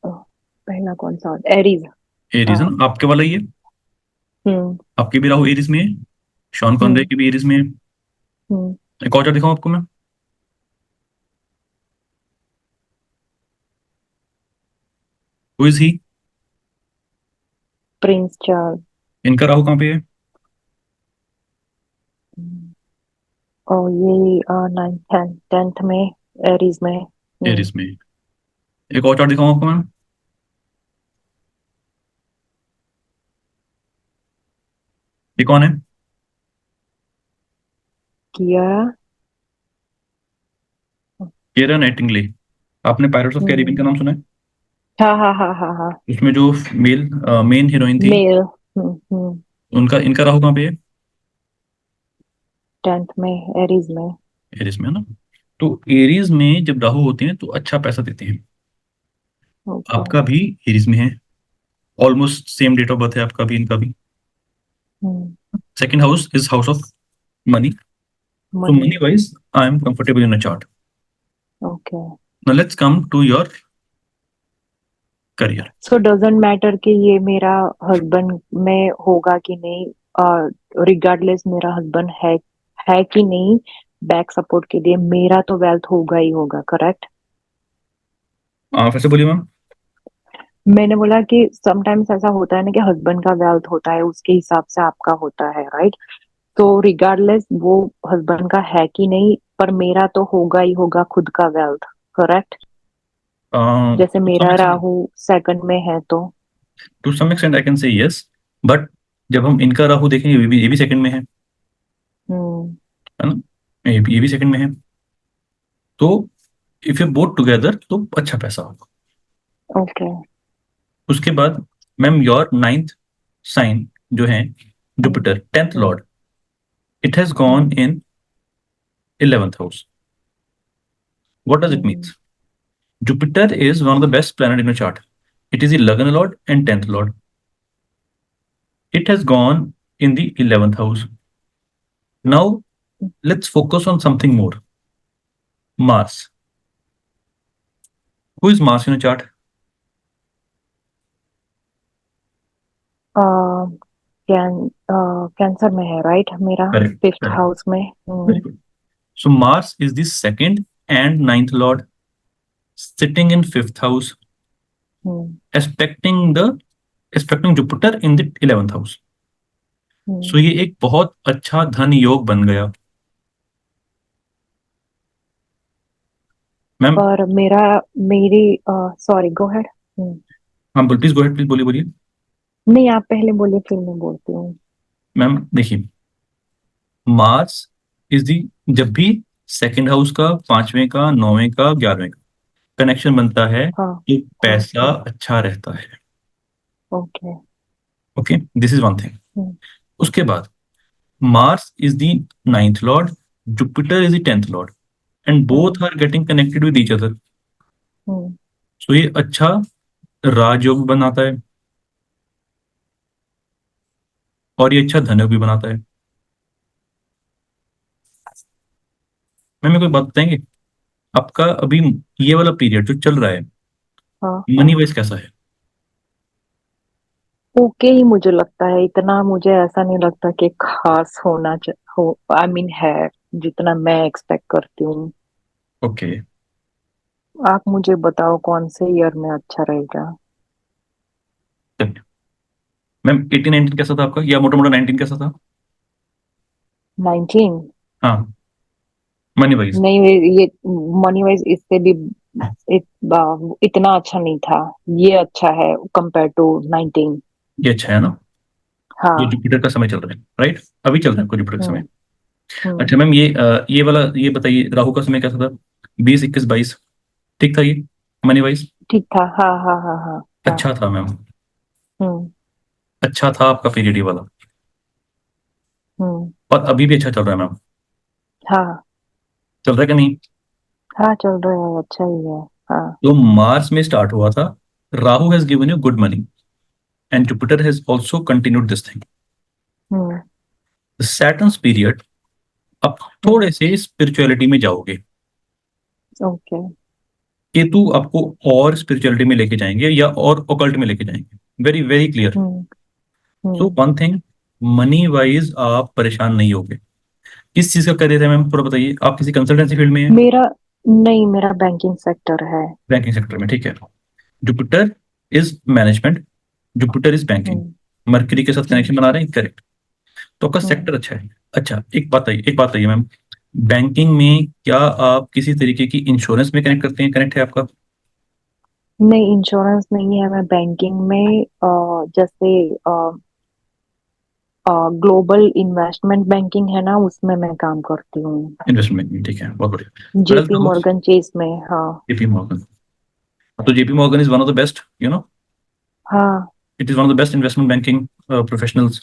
पहला कौन सा, एरीज। एरीज है हाँ। ना, आपके वाला ही है। हम्म। आपके भी राहु एरीज में है, शॉन कॉनरे हम्म। की भी एरीज में है। हम्म। एक और दिखाऊं आपको मैं, who is he? Prince Charles. इनका राहु कहाँ पे है? और ये नाइन्थ टेंथ टेंथ में, एरीज में। हम्म। एरीज में। एक और चार्ट दिखाऊं आपको मैं, ये कौन है? किया। केरा नाइटिंगले। आपने पायरेट्स ऑफ कैरिबियन का हम्म। नाम सुना है? हाँ हाँ हाँ हाँ हाँ। उसमें जो मेल मेन हीरोइन थी, मेल। उनका इनका राहु कहाँ पे है? 10th में, एरीज में। एरीज में है ना। तो एरीज में जब राहु होते हैं तो अच्छा पैसा देते हैं। ओके। आपका भी एरीज में है, almost same date of birth है आपका भी इनका भी। Hmm. Second house is house of money. So money. money wise, I am comfortable in a chart. Okay. Now let's come to your career. So doesn't matter कि ये मेरा हस्बैंड में होगा कि नहीं, रिगार्डलेस मेरा हस्बैंड है कि नहीं, बैक सपोर्ट के लिए मेरा तो वेल्थ होगा ही होगा, करेक्ट? फिर से बोलिए मैम। मैंने बोला कि समटाइम्स ऐसा होता है ना कि हस्बैंड का वेल्थ होता है, उसके हिसाब से आपका होता है, राइट? तो रिगार्डलेस वो हस्बैंड का है कि नहीं, पर मेरा तो होगा ही होगा खुद का वेल्थ, करेक्ट? जैसे टू सम मेरा एक्सटेंट, राहु सेकंड में है तो। I can say yes, but जब हम इनका राहु देखेंगे ये भी सेकंड में हम्म। है ना, ये भी सेकंड में है। तो इफ यू बोथ टुगेदर तो अच्छा पैसा होगा। ओके। उसके बाद मैम योर नाइन्थ साइन जो है hmm. Jupiter, tenth hmm. Lord, it has gone hmm. In 11th house. What does it hmm. Means? Jupiter is one of the best planet in a chart. It is the Lagna Lord and 10th Lord. It has gone in the 11th house. Now, let's focus on something more. Mars. Who is Mars in a chart? Cancer में है, राइट? मेरा Correct. 5th Correct. हाउस में। Very good. So, Mars is the second and ninth Lord sitting in 5th house, hmm. aspecting the aspecting Jupiter in the 11th house. Hmm. So, ये एक बहुत अच्छा धन योग बन गया मैम। पर मेरा मेरी सॉरी, गो हेड। हाँ बोल, प्लीज गो हेड, प्लीज बोलिए बोलिए। नहीं, आप पहले बोलिए, फिर मैं बोलती हूँ। मैम देखिए, मार्स इज दी, जब भी सेकंड हाउस का, पांचवें का, नौवें का, 11वें का कनेक्शन बनता है हाँ। तो पैसा ओके। अच्छा रहता है। Okay. Okay, this is one thing. Hmm. उसके बाद Mars is the ninth lord, Jupiter is the 10th lord, and hmm. Both are getting connected with each other. Hmm. So ये अच्छा राजयोग बनाता है और ये अच्छा धनयोग भी बनाता है। मैम मेरे को एक बात बताएंगे, आपका अभी ये वाला पीरियड जो चल रहा है, हाँ। मनी वाइज कैसा है? ओके ही मुझे लगता है, इतना मुझे ऐसा नहीं लगता कि खास हो, आई मीन है जितना मैं एक्सपेक्ट करती हूँ। ओके। आप मुझे बताओ कौन से ईयर में अच्छा रहेगा? मैम 18-19 कैसा था आपका, या मोटा मोटा 19 कैसा था? 19? हाँ, मनी वाइज। नहीं, ये मनी वाइज इससे भी इतना अच्छा नहीं था। ये अच्छा है कंपेयर टू 19। ये अच्छा है ना। ये हाँ। जुपिटर का समय चल रहा है, राइट? अभी चल रहा है आपको जुपिटर का समय। हम्म। हम्म। अच्छा मैम, ये वाला ये बताइए, राहु का समय कैसा था? 20, 21, 22 ठीक था ये मनी वाइज? ठीक था, हाँ हाँ हाँ हाँ हाँ। अच्छा था मैम, हम्म। अच्छा था आपका पीरियड ये वाला। हम्म। और अभी भी अच्छा चल रहा है मैम, हाँ चल रहा है कि नहीं? हाँ, चल रहा है, अच्छा ही है। हाँ। तो मार्च में स्टार्ट हुआ था, Rahu has given you good money and Jupiter has also continued this thing. Hmm. Saturn's period, अब हम्म। थोड़े से स्पिरिचुअलिटी में जाओगे। ओके। केतु आपको और स्पिरिचुअलिटी में लेके जाएंगे या और ओकल्ट में लेके जाएंगे, वेरी वेरी क्लियर। हम्म। सो हम्म। वन थिंग, मनी वाइज आप परेशान नहीं होगे। किस चीज का करियर है मैम, थोड़ा बताइए। आप किसी कंसल्टेंसी फील्ड में हैं? मेरा नहीं, मेरा बैंकिंग सेक्टर है। बैंकिंग सेक्टर में, ठीक है। Jupiter is management, Jupiter is banking, hmm. Mercury के साथ हम्म। कनेक्शन बना रहे हैं, करेक्ट। तो आपका हम्म। सेक्टर अच्छा है। अच्छा, एक बात आइए मैम, बैंकिंग में क्या आप किसी तरीके की इंश्योरेंस में कनेक्ट करते हैं, कनेक्ट है आपका? नहीं, इंश्योरेंस नहीं है। मैं बैंकिंग में जैसे ग्लोबल इन्वेस्टमेंट बैंकिंग है ना, उसमें मैं काम करती हूँ। इन्वेस्टमेंट बैंकिंग, ठीक है, बहुत बढ़िया। Twelfth JP house, Morgan Chase में, हाँ। JP Morgan. तो JP Morgan is one of the best, हाँ। it is one of the best investment banking professionals.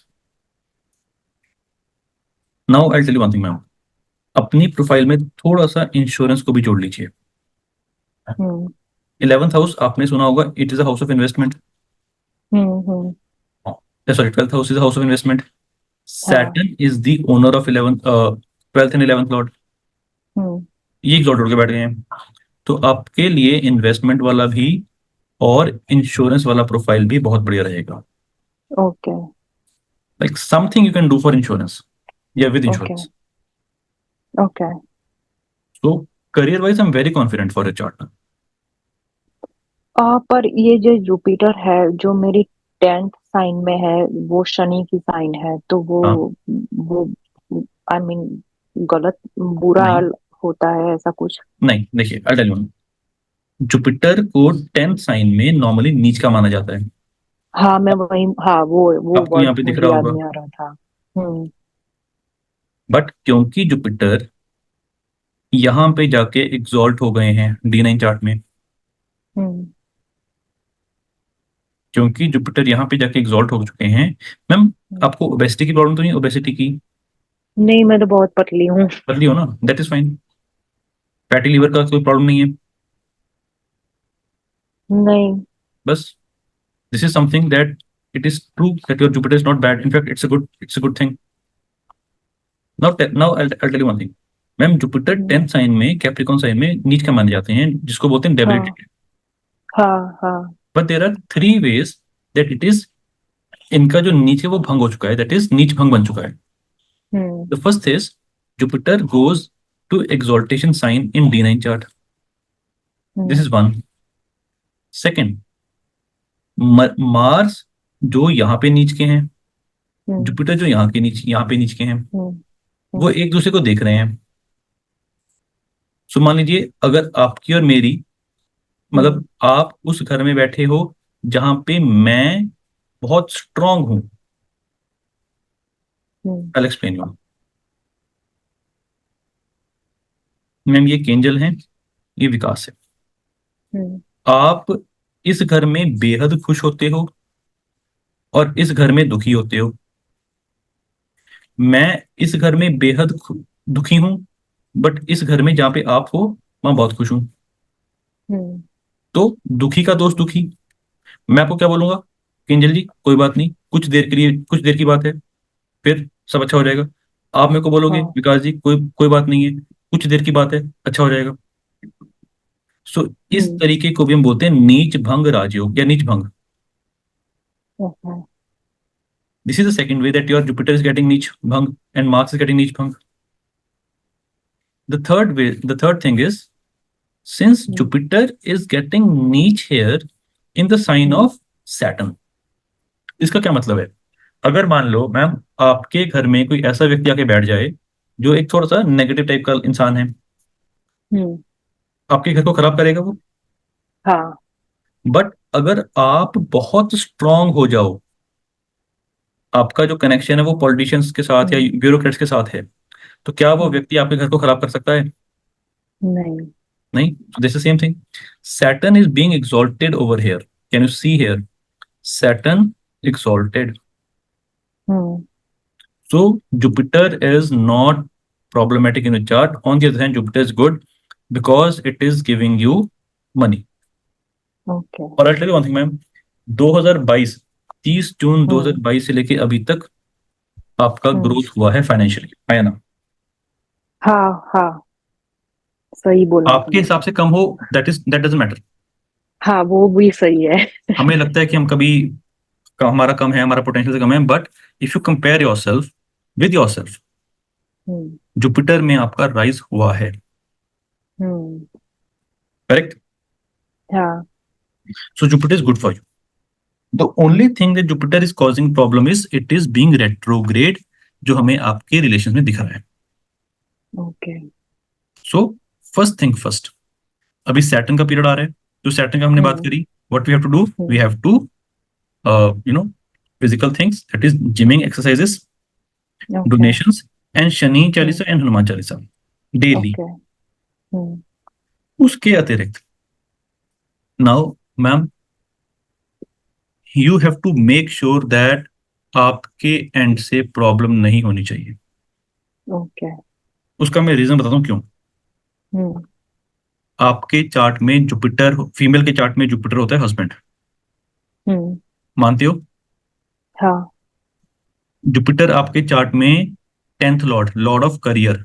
Now I'll tell you one thing, ma'am, अपनी प्रोफाइल में थोड़ा सा इंश्योरेंस को भी जोड़ लीजिए. हम्म 11th हाउस आपने सुना होगा, it is a house of investment. Hmm. Sorry, 12th house is a house of investment. हाँ। Saturn is the owner of 11th 12th and 11th lord. हम्म। ये एक लॉर्ड उड़ के बैठ गए हैं. तो आपके लिए इन्वेस्टमेंट वाला भी और इंश्योरेंस वाला प्रोफाइल भी बहुत बढ़िया रहेगा. Okay like something you can do for insurance या with okay insurance. Okay. So career wise, I'm very confident for a chart. पर ये जो जुपिटर है जो मेरी 10th साइन में है, वो शनि की साइन है, तो हाँ. वो आई मीन गलत, बुरा नहीं होता है ऐसा कुछ? नहीं, देखिए आई टेल यू, जुपिटर को 10th साइन में नॉर्मली नीच का माना जाता है. हाँ मैं वही, हाँ वो आपको वर्ड यहाँ पे दिख मुझे रहा याद होगा. नहीं आ रहा था। हम्म बट क्योंकि जुपिटर यहाँ पे जाके एग्जॉल्ट हो गए हैं D9 चार्ट में, हम्म क्योंकि जुपिटर यहाँ पे जाके एग्जॉल्ट हो चुके हैं. मैम, हम्म। आपको ओबेसिटी की प्रॉब्लम तो नहीं? ओबेसिटी की नहीं, मैं तो बहुत पतली हूँ। पतली हो ना, that is fine. Fatty liver का कोई प्रॉब्लम नहीं है. नहीं। बस this is something that it is true that your Jupiter is not bad. In fact it's a good thing. Now I tell you one thing. Ma'am, Jupiter hmm, 10th sign में, कैप्रिकॉन साइन में नीच का माने जाते हैं, जिसको बोलते हैं हाँ डेबिलिटी. हाँ हाँ। But there are 3 ways that it is, इनका जो नीच है वो भंग हो चुका है, दैट इज नीच भंग बन चुका है. Hmm the first is Jupiter goes to exaltation sign in D9 chart. This hmm is one. Second, Mars जो यहाँ पे नीच के हैं, हम्म जुपिटर जो यहाँ पे नीच के हैं, हम्म वो हम्म एक दूसरे को देख रहे हैं. सो मान लीजिए अगर आपकी और मेरी, हम्म मतलब आप उस घर में बैठे हो जहां पे मैं बहुत स्ट्रांग हूं. हम्म आई एक्सप्लेन यू. मैम, ये केंजल है, ये विकास है. हम्म आप इस घर में बेहद खुश होते हो और इस घर में दुखी होते हो. मैं इस घर में बेहद दुखी हूं, बट इस घर में जहां पे आप हो वहां बहुत खुश हूं. हम्म तो दुखी का दोस्त दुखी. मैं आपको क्या बोलूंगा? किंजल जी, कोई बात नहीं, कुछ देर के लिए, कुछ देर की बात है, फिर सब अच्छा हो जाएगा. आप मेरे को बोलोगे, हाँ। विकास जी, कोई कोई बात नहीं है, कुछ देर की बात है, अच्छा हो जाएगा. सो इस हम्म तरीके को भी हम बोलते हैं नीच भंग राजयोग या नीच भंग. Okay. This is the second way that your Jupiter is getting नीच भंग एंड मार्क्स इज गेटिंग नीच भंग. The third thing is, since hmm Jupiter is getting niche here in the sign hmm of Saturn. इसका क्या मतलब है? अगर मान लो मैम, आपके घर में कोई ऐसा व्यक्ति आके बैठ जाए जो एक थोड़ा सा नेगेटिव टाइप का इंसान है, हम्म, आपके घर को खराब करेगा वो. हाँ। बट अगर आप बहुत स्ट्रांग हो जाओ, आपका जो कनेक्शन है वो पॉलिटिशियंस के साथ या हम्म, ब्यूरोक्रेट्स के साथ है, तो क्या वो हम्म, व्यक्ति आपके घर को खराब कर सकता है? नहीं। नहीं. This is same thing. Saturn is being exalted over here. Can you see here? Saturn exalted. Hmm So Jupiter is not problematic in the chart. On the other hand, Jupiter is good because it is giving you money. Okay. और I'll tell you one thing, ma'am, 2022, 30 जून हम्म 2022 से लेके अभी तक आपका हम्म ग्रोथ हुआ है फाइनेंशियली, है ना? हाँ हाँ, सही बोला आपके आपने। हिसाब से कम हो, दैट डजंट मैटर. हाँ, वो भी सही है। हमें लगता है कि हम कभी हमारा कम है, हमारा पोटेंशियल से कम है, but if you compare yourself with yourself, hmm Jupiter में आपका राइज हुआ है. हम्म करेक्ट. हाँ। So Jupiter is good for you. The only thing that Jupiter is causing problem is it is being retrograde, जो हमें आपके रिलेशन में दिख रहा है. Okay. So first thing first, अभी सैटर्न का पीरियड आ रहा है. तो सैटर्न का हमने बात हम्म करी. What we have to do? We hmm have to you know physical things, that is gymming exercises, okay donations, and Shani hmm Chalisa and Hanuman Chalisa daily. Okay hmm उसके अतिरिक्त now ma'am, you have to make sure that आपके एंड से प्रॉब्लम नहीं होनी चाहिए। ओके। उसका मैं रीजन बताता हूँ क्यों। हम्म। आपके चार्ट में जुपिटर, फीमेल के चार्ट में जुपिटर होता है हस्बैंड, हम्म। मानते हो? हाँ। जुपिटर आपके चार्ट में 10th Lord, Lord of career,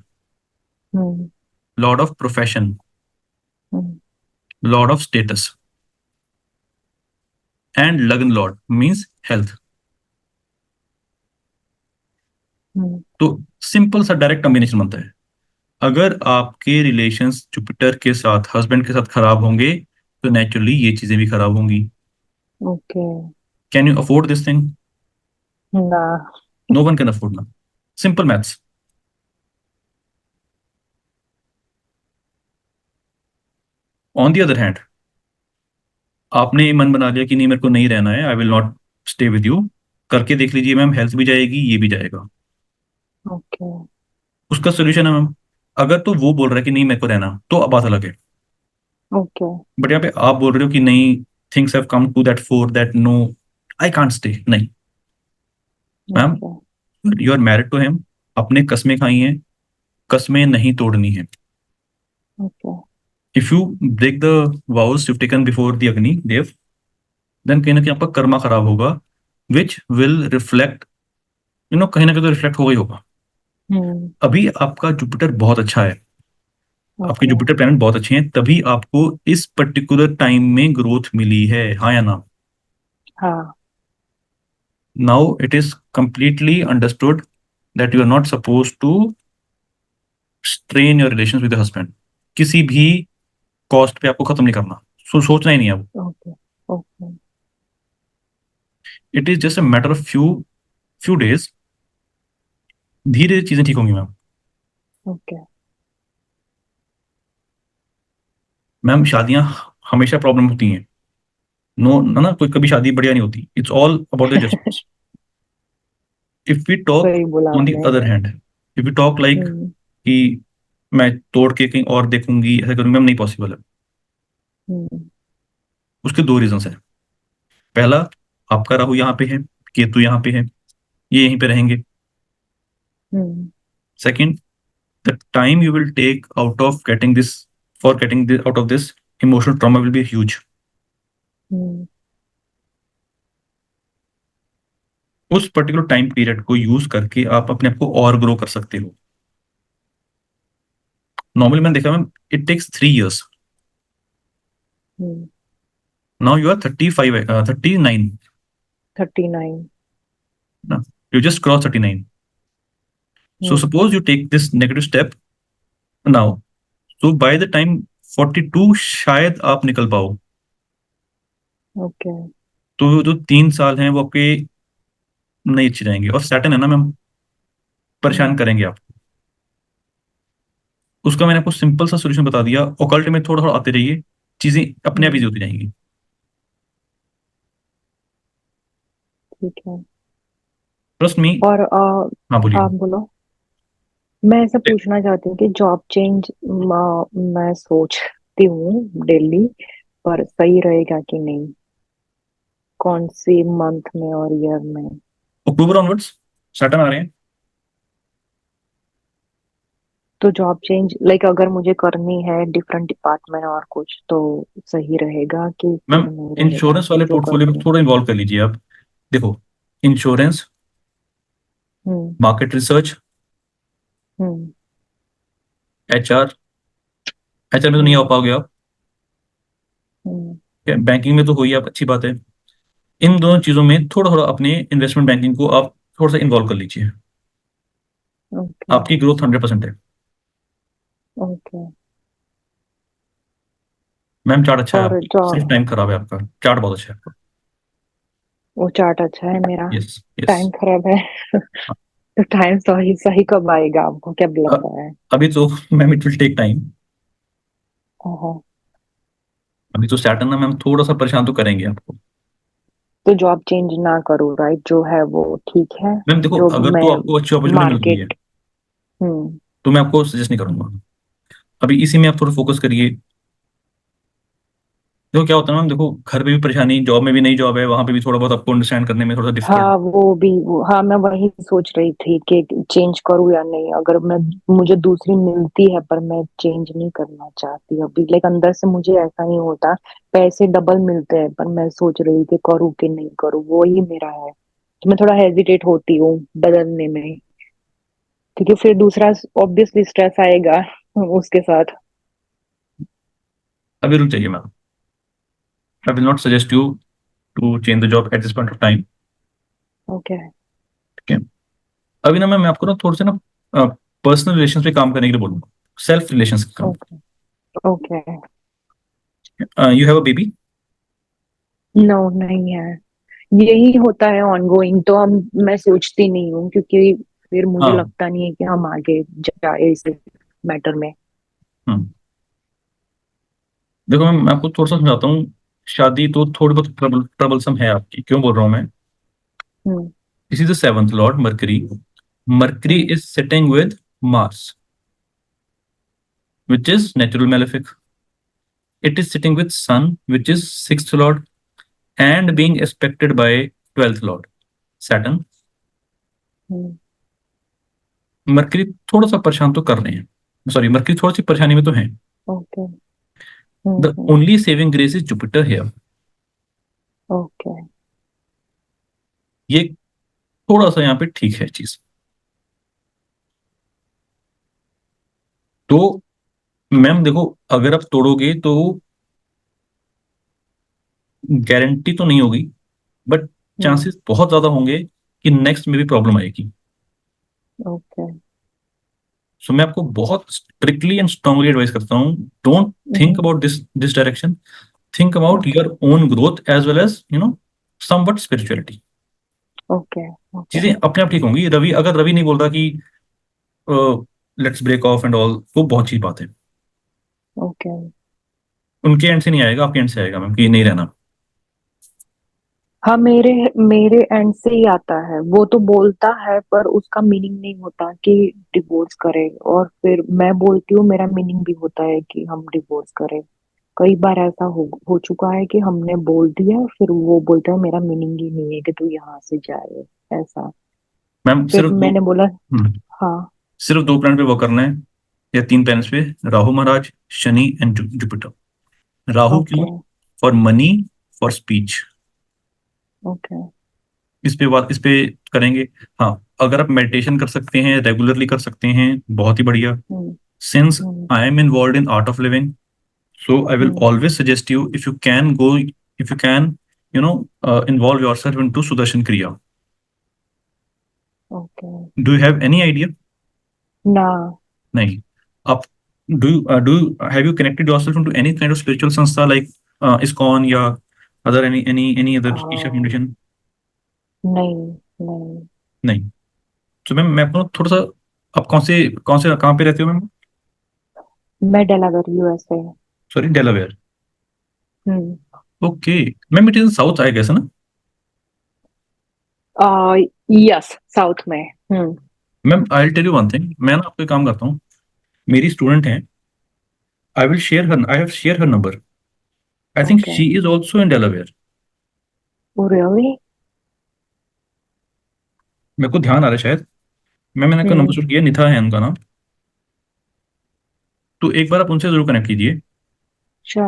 hmm. Lord of profession, hmm. Lord of status and लग्न लॉर्ड मीन्स हेल्थ। हम्म। तो सिंपल सा डायरेक्ट कॉम्बिनेशन बनता है। अगर आपके रिलेशंस जुपिटर के साथ, हस्बैंड के साथ खराब होंगे, तो नेचुरली ये चीजें भी खराब होंगी। Okay. Can you afford this thing? ना। नो वन कैन अफोर्ड ना। Simple maths. On the other hand, आपने मन बना लिया कि नहीं मेरे को नहीं रहना है, आई will not stay with you, करके देख लीजिए मैम, हेल्थ भी जाएगी, ये भी जाएगा। ओके। उसका सोल्यूशन है मैम, अगर तो वो बोल रहा है कि नहीं मेरे को रहना, तो अब बात अलग है। ओके। बट यहाँ पे आप बोल रहे हो कि नहीं, things have come to that for that no, I can't stay, नहीं ma'am, okay. You are married to him, आपने कस्में खाई हैं, कस्में नहीं तोड़नी है। Okay. If you break the vows you've taken before the Agni Dev, then कहीं ना कहीं आपका कर्मा खराब होगा, विच विल रिफ्लेक्ट, कहीं ना कहीं तो रिफ्लेक्ट होगा ही होगा। हम्म। अभी आपका जुपिटर बहुत अच्छा है, आपके ओके। जुपिटर प्लैनेट बहुत अच्छे हैं, तभी आपको इस पर्टिकुलर टाइम में ग्रोथ मिली है, हाँ या ना? हाँ। Now it is completely understood that you are not suppose to strain your relation with husband, किसी भी कॉस्ट पे आपको खत्म नहीं करना, सोचना ही नहीं है अब। Okay. Okay. It is just a matter of few few days, धीरे धीरे चीजें ठीक होंगी मैम। ओके। मैम शादियां हमेशा प्रॉब्लम होती हैं, नो ना ना, कोई कभी शादी बढ़िया नहीं होती, it's all about the adjustments. If we talk सही बोला ऑन द आपने। Other hand, if we talk like hmm. कि मैं तोड़ के कहीं और देखूंगी, ऐसा करूंगी मैम, नहीं पॉसिबल है। हम्म। उसके दो रीजन है। पहला, आपका राहु यहाँ पे है, केतु यहाँ पे है, ये यहीं पे रहेंगे। Hmm. Second, the time you will take out of getting this, for getting this out of this emotional trauma will be huge. हम्म। उस पर्टिकुलर टाइम पीरियड को यूज करके आप अपने आप को और ग्रो कर सकते हो। नॉर्मली मैंने देखा ma'am, it takes 3 years। Hmm. Now you are 35, 39 39। ना, you just cross 39। So hmm. Suppose you take this negative step now, so by the time 42 शायद आप निकल पाओ। ओके। तो जो 3 साल हैं वो आपके नहीं अच्छे जाएंगे, और सैटर्न है ना मैम, परेशान हम्म। करेंगे आप। उसका मैंने आपको सिंपल सा सोल्यूशन बता दिया, ओकल्ट में थोड़ा थोड़ा आते रहिए, चीजें अपने आप इजी हम्म। होती जाएंगी। ठीक है। Trust me. और हाँ बोलिए। आप बोलो। मैं ऐसा पूछना चाहती हूँ कि जॉब चेंज मैं सोचती हूँ डेली, पर सही रहेगा कि नहीं, कौन सी मंथ में और ईयर में? अक्टूबर ऑनवर्ड्स सैटर्न आ रहे हैं। तो जॉब चेंज लाइक अगर मुझे करनी है डिफरेंट डिपार्टमेंट और कुछ, तो सही रहेगा कि मैम फिर नहीं रहेगा इंश्योरेंस वाले जो पोर्टफोलियो को करती हूँ? थोड़ा इन्वॉल्व कर लीजिए आप। देखो, इंश्योरेंस, हम्म। मार्केट रिसर्च, हम्म। एचआर, एचआर में तो नहीं आ हम्म। पाओगे आप, हम्म। बैंकिंग में तो हो ही आप, अच्छी बात है। इन दोनों चीजों में थोड़ा थोड़ा अपने इन्वेस्टमेंट बैंकिंग को आप थोड़ा सा इन्वॉल्व कर लीजिए, ओके। आपकी ग्रोथ 100% है। ओके। मैम चार्ट अच्छा है और आपका, सिर्फ जॉब, टाइम खराब है आपका, चार्ट बहुत अच्छा है आपका। वो चार्ट अच्छा है मेरा, यस यस। टाइम खराब है। तो टाइम सही सही कब आएगा, आपको क्या लगता है? अभी तो ma'am it will take time. ओहो। अभी तो सैटर्न ना मैम थोड़ा सा परेशान तो करेंगे आपको। तो जॉब चेंज ना करूँ, राइट? जो है वो ठीक है। मैम देखो, जो अगर तो मैं आपको अच्छी अपॉर्चुनिटी मिल रही है, मार्केट। हम्म। तो मैं आपको सजेस्ट नहीं करूंगा। अभी इसी में आप थोड़ा फोकस करिए, देखो क्या होता है मैम, देखो घर पे भी परेशानी, जॉब में भी नई जॉब है, वहां पे भी थोड़ा बहुत आपको अंडरस्टैंड करने में थोड़ा सा डिफिकल्ट। हाँ हाँ मैं वही सोच रही थी कि चेंज करूँ या नहीं। अगर मैं, मुझे दूसरी मिलती है पर मैं चेंज नहीं करना चाहती अभी। लाइक अंदर से मुझे ऐसा नहीं होता। पैसे डबल मिलते हैं पर मैं सोच रही हूँ कि करूँ कि नहीं करूँ, वो ही मेरा है। तो मैं थोड़ा हेजिटेट होती हूँ बदलने में, क्योंकि फिर दूसरा ऑब्वियसली स्ट्रेस आएगा उसके साथ। अभी रुक जाइए ma'am, I will not suggest you to change the job at this point of time. Okay. ठीक है। अभी ना मैं आपको ना थोड़े से ना पर्सनल रिलेशन पे काम करने के लिए बोलूंगा, सेल्फ रिलेशन का काम। Okay. Okay. You have a baby? No, नहीं है। यही होता है ऑनगोइंग, तो हम, मैं सोचती नहीं हूँ क्योंकि फिर मुझे हाँ। लगता नहीं है कि हम आगे जाए इस मैटर में। हम्म। देखो मैं आपको थोड़ा सा समझाता हूँ। शादी तो थोड़ी बहुत ट्रबलसम है आपकी, क्यों बोल रहा हूँ मैं? Hmm. This is the seventh lord Mercury. Mercury hmm. Is sitting with Mars, which is natural malefic. It is sitting with Sun, which is sixth lord, and being aspected by 12th lord, Saturn. Hmm. Mercury थोड़ा सा परेशान तो कर रहे हैं, सॉरी, मरकरी थोड़ी सी परेशानी में तो है। Okay. The hmm. Only saving grace is Jupiter here. Okay. ये थोड़ा सा यहाँ पे ठीक है चीज। तो मैम देखो, अगर आप तोड़ोगे तो गारंटी तो नहीं होगी, बट हम्म। चांसेस बहुत ज्यादा होंगे कि नेक्स्ट में भी प्रॉब्लम आएगी। ओके। सो मैं आपको बहुत स्ट्रिक्टली एंड स्ट्रांगली एडवाइस करता हूँ, don't think hmm. About this direction. Think about okay. Your own growth as well as somewhat spirituality. Okay. Okay. चीजें अपने आप ठीक होंगी। रवि, अगर रवि नहीं बोल रहा कि let's break off and all, वो बहुत अच्छी बात है। ओके। उनके एंड से नहीं आएगा, आपके एंड से आएगा मैम, कि नहीं रहना। हाँ, मेरे मेरे एंड से ही आता है। वो तो बोलता है पर उसका मीनिंग नहीं होता कि डिवोर्स करे, और फिर मैं बोलती हूँ मेरा मीनिंग भी होता है कि हम डिवोर्स करें। कई बार ऐसा हो चुका है कि हमने बोल दिया, फिर वो बोलता है मेरा मीनिंग ही नहीं है कि तू यहाँ से जाए, ऐसा। मैम फिर सिर्फ दो, मैंने बोला हम्म, हाँ। सिर्फ दो प्लैनेट पे वर्क करना है, या तीन प्लैनेट्स पे, Rahu Maharaj, Shani and Jupiter. Rahu okay. क्यों? For money, for speech. Okay. इस पे करेंगे। हाँ, अगर आप मेडिटेशन कर सकते हैं, रेगुलरली कर सकते हैं, बहुत ही बढ़िया। Hmm. Since hmm. I am involve in Art of Living, so I will hmm. always suggest you, if you can go, if you can, involve yourself into Sudarshan Kriya. Okay. Do you have any idea? ना। नहीं। आप have you connected yourself into any kind of spiritual संस्था like ISKCON या other any other Isha आ, Foundation? नहीं। नहीं। नहीं। तो मैम मैं आपको थोड़ा सा, आप कौन से कहाँ पे रहते हो मैम? मैं Delaware, USA. Sorry, Delaware. Hmm. Okay. Ma'am it is south I guess ना? आ, यस, साउथ में। Hmm. Ma'am I tell you one thing, मैं ना आपको एक काम करता हूँ, मेरी स्टूडेंट हैं, I have share her number. I think okay. She is also in Delaware. Oh really? मेरे को ध्यान आ रहा है शायद, मैंने का नंबर हम्म। शूट किया, निथा है उनका नाम। तो एक बार आप उनसे जरूर कनेक्ट कीजिए, अच्छा।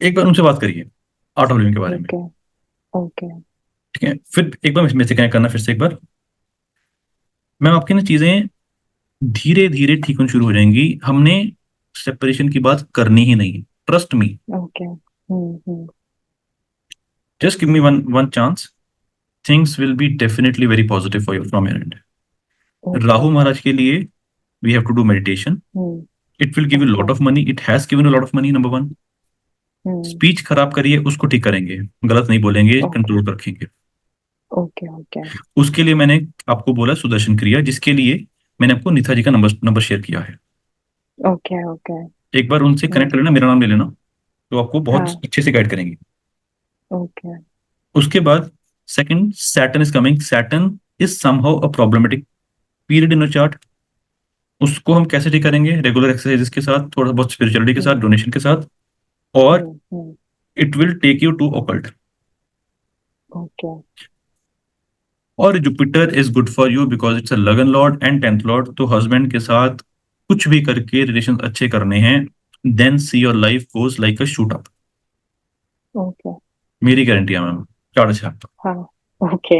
एक बार उनसे बात करिए आर्ट ऑफ लिविंग के बारे में। ओके। ओके। ठीक है, फिर एक बार मेरे से कनेक्ट करना फिर से एक बार। मैम आपकी ना चीजें धीरे धीरे ठीक होनी शुरू हो जाएंगी। हमने सेपरेशन की बात करनी ही नहीं, trust me. Okay. Hmm. Just give me one one chance, things will be definitely very positive for you from your end. Okay. Rahu Maharaj के लिए we have to do meditation. Hmm. It will give you okay. Lot of money, it has given you lot of money, number one. Hmm. Speech खराब करिए, उसको ठीक करेंगे, गलत नहीं बोलेंगे, ओके। कंट्रोल रखेंगे। ओके। ओके। उसके लिए मैंने आपको बोला सुदर्शन क्रिया, जिसके लिए मैंने आपको निथा जी का नंबर नंबर शेयर किया है। ओके। ओके। एक बार उनसे कनेक्ट कर लेना, मेरा नाम ले लेना, तो आपको बहुत हाँ। अच्छे से गाइड करेंगे। ओके। उसके बाद second, Saturn is coming. Saturn is somehow a problematic period in a chart. उसको हम कैसे ठीक करेंगे? रेगुलर एक्सरसाइजेस के साथ, थोड़ा बहुत स्पिरिचुअलिटी के साथ, हम्म। डोनेशन के साथ। और hmm. It will take you to occult. Okay. और Jupiter is good for you because it's a lagna lord and tenth lord, तो हस्बैंड के साथ कुछ भी करके रिलेशन अच्छे करने हैं, then see your life goes like a shoot up. Okay. मेरी गारंटी है मैम, 4 से 8 तक। हाँ। ओके।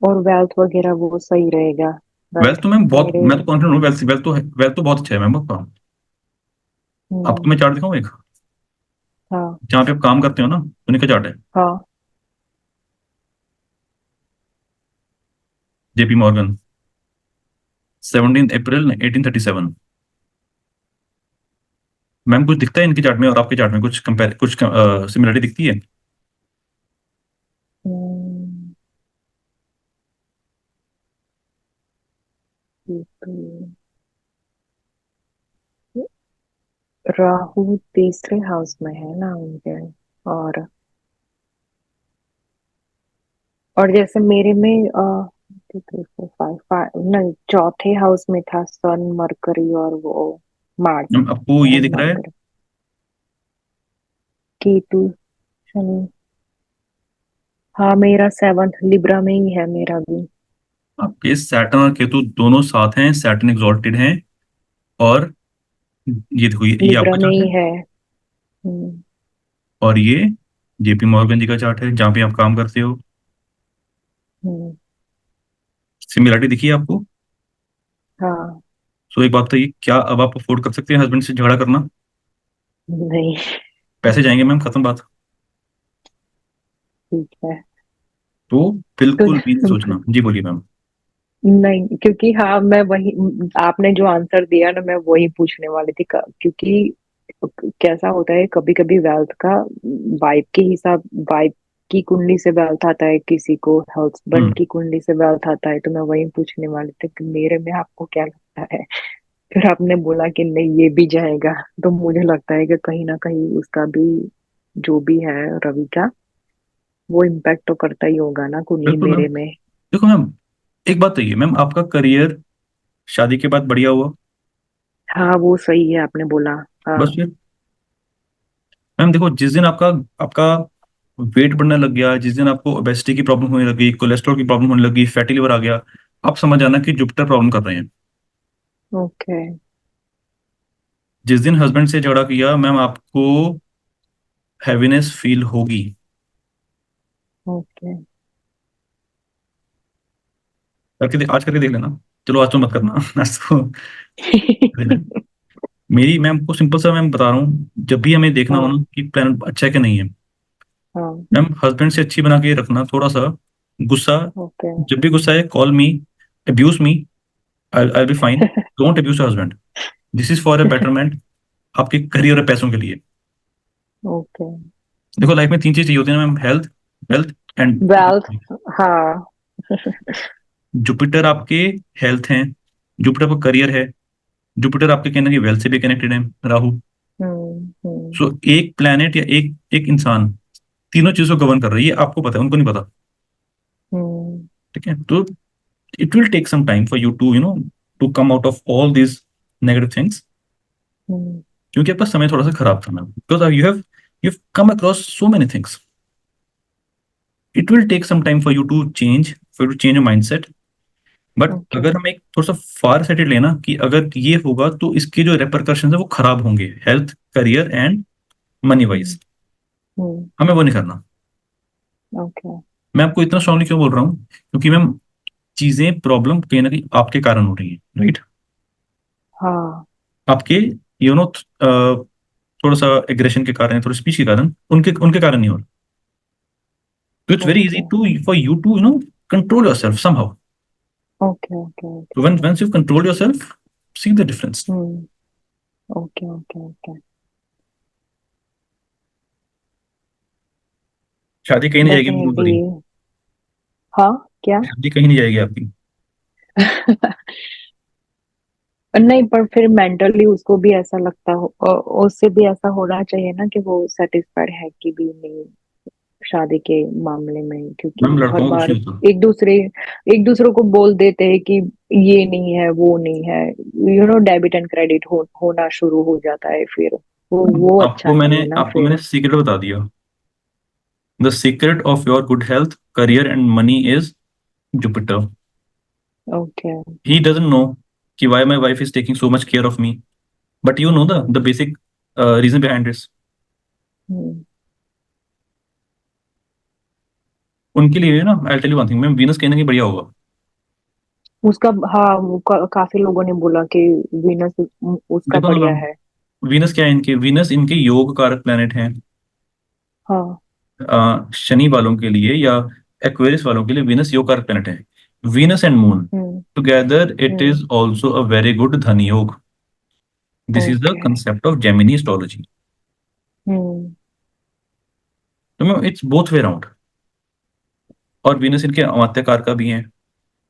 और वेल्थ वगैरह वो सही रहेगा? वेल्थ वेल्थ तो मैम बहुत, मेरे। मैं तो कॉन्फिडेंट हूँ, वेल्थ वेल्थ तो वेल्थ तो बहुत अच्छा है मैम आपका। आपको हम्म। मैं चार्ट दिखाऊँ एक, हाँ। जहाँ पे आप काम करते हो ना, उन्हीं का चार्ट है। हाँ। जेपी मॉर्गन, 17 अप्रैल 1837। मैम कुछ दिखता है इनके चार्ट में और आपके चार्ट में, कुछ कंपेयर, कुछ सिमिलरिटी दिखती है? हम्म, ये तो राहु तीसरे हाउस में है ना उनके। और जैसे मेरे में 2 3 4 5 5 नहीं, चौथे हाउस में था सन मरकरी और वो मार्स। मैम आपको ये सन दिख रहा है? मरकरी, केतु, शनि। हाँ, मेरा सेवंथ लिब्रा में ही है मेरा भी। आपके सैटर्न और केतु दोनों साथ हैं, सैटर्न एग्जॉल्टेड हैं। और ये देखो, ये लिब्रा आपका में चार्ट ही है। है। हम्म। और ये जेपी मॉर्गन जी का चार्ट है, जहाँ पे आप काम करते हो। हम्म। सिमिलरिटी दिखी है आपको? हाँ। सो एक बात तो, ये क्या अब आप अफोर्ड कर सकते हैं हस्बैंड से झगड़ा करना? नहीं। पैसे जाएंगे मैम, खत्म बात। ठीक है। तो तो बिल्कुल भी नहीं सोचना। जी बोलिए मैम। नहीं, क्योंकि हाँ मैं वही, आपने जो आंसर दिया ना मैं वही पूछने वाली थी। क्योंकि कैसा होता है कभी कभी वेल्थ का वाइफ के हिसाब, वाइफ की कुंडली से वेल्थ आता है, किसी को हस्बैंड हम्म। की कुंडली से वेल्थ आता है, तो मैं वही पूछने वाली थी कि मेरे में आपको क्या लगता है। फिर आपने बोला कि नहीं ये भी जाएगा, तो मुझे लगता है कि कहीं ना कहीं उसका भी जो भी है रवि का, वो इम्पैक्ट तो करता ही होगा ना कुंडली बिल्कुल मैम। मेरे में। देखो मैम, एक बात तो ये मैम, आपका करियर शादी के बाद बढ़िया हुआ? हाँ वो सही है आपने बोला। बस हाँ। फिर मैम देखो, जिस दिन आपका आपका वेट बढ़ने लग गया, जिस दिन आपको ओबेसिटी की प्रॉब्लम होने लगी, कोलेस्ट्रॉल की प्रॉब्लम होने लगी, फैटी लिवर आ गया, आप समझ जाना कि जुपिटर प्रॉब्लम कर रहे हैं। ओके। जिस दिन हस्बैंड से झगड़ा किया मैम, आपको हैवीनेस फील होगी। ओके। आज करके देख लेना। चलो आज तो मत करना आज तो देना है। मेरी मैम को सिंपल सा मैम बता रहा हूँ, जब भी हमें देखना हो हाँ। ना कि प्लान अच्छा है कि नहीं है, हाँ। मैम हस्बैंड से अच्छी बना के रखना थोड़ा सा। गुस्सा, ओके। जब भी गुस्सा है, call me, abuse me, I be fine. Don't abuse your husband. This is for a betterment, आपके करियर और पैसों के लिए। ओके। देखो लाइफ में 3 चीज चाहिए होती है ना ma'am, health, wealth and wealth. हाँ। जुपिटर आपके हेल्थ हैं, जुपिटर आपका करियर है, जुपिटर आपके कहने की वेल्थ से भी कनेक्टेड है, राहु। हम्म। सो एक प्लेनेट या एक एक इंसान तीनों चीजों को गवर्न कर रही है, आपको पता है, उनको नहीं पता। हम्म। ठीक है, तो it will take some time for you to to come out of all this negative things. Hmm. क्योंकि आपका समय थोड़ा सा खराब था ma'am, because you have come across so many things. It will take some time for you to change your mindset. But okay. अगर हम एक थोड़ा सा फार साइडेड लेना कि अगर ये होगा तो इसके जो रेपरकशन है वो खराब होंगे, health, career and money wise, hmm. Hmm. हमें वो नहीं करना। ओके। मैं आपको इतना स्ट्रांगली क्यों बोल रहा हूँ, क्योंकि मैम चीजें, प्रॉब्लम कहीं ना कहीं आपके कारण हो रही है, राइट? हाँ। आपके थोड़ा सा एग्रेशन के कारण, थोड़ा स्पीच के कारण, उनके उनके कारण नहीं हो रहा। तो it's very easy okay. To for you to control your self somehow. Okay. Okay. तो okay. When once you control your self, see the difference. Hmm. Okay. Okay. Okay. शादी कहीं नहीं जाएगी मैं बोल डेफिनेटली। रही, हाँ। क्या? शादी कहीं नहीं जाएगी आपकी। नहीं, पर फिर मेंटली उसको भी ऐसा लगता हो, उससे भी ऐसा होना चाहिए ना कि वो सेटिस्फाइड है कि भी नहीं, शादी के मामले में, क्योंकि मैम हर लड़कों को कुछ बार नहीं होता। एक दूसरे एक दूसरे को बोल देते हैं कि ये नहीं है वो नहीं है, डेबिट एंड क्रेडिट होना शुरू हो जाता है फिर। वो अच्छा नहीं है ना आपको फिर। मैंने सीक्रेट बता दिया। The secret of your good health, career and money is Jupiter. Okay. He doesn't know कि why my wife is taking so much care of me, but you know the basic reason behind this. Hmm. उनके लिए ना, I tell you one thing ma'am, Venus कहीं ना कहीं बढ़िया होगा। उसका, हाँ, काफी लोगों ने बोला कि वीनस उसका देखो ना बढ़िया मैम, है। वीनस क्या है इनके, वीनस इनके योग कारक प्लेनेट हैं। हाँ। शनि वालों के लिए या एक्वेरियस वालों के लिए वीनस योग कारक प्लेनेट है। Venus and moon hmm. Together it hmm. Is also a very good dhan yog. This is the okay. Concept of Jaimini astrology. Hmm. तो ma'am it's both way around. और वीनस इनके अमात्यकार का भी है,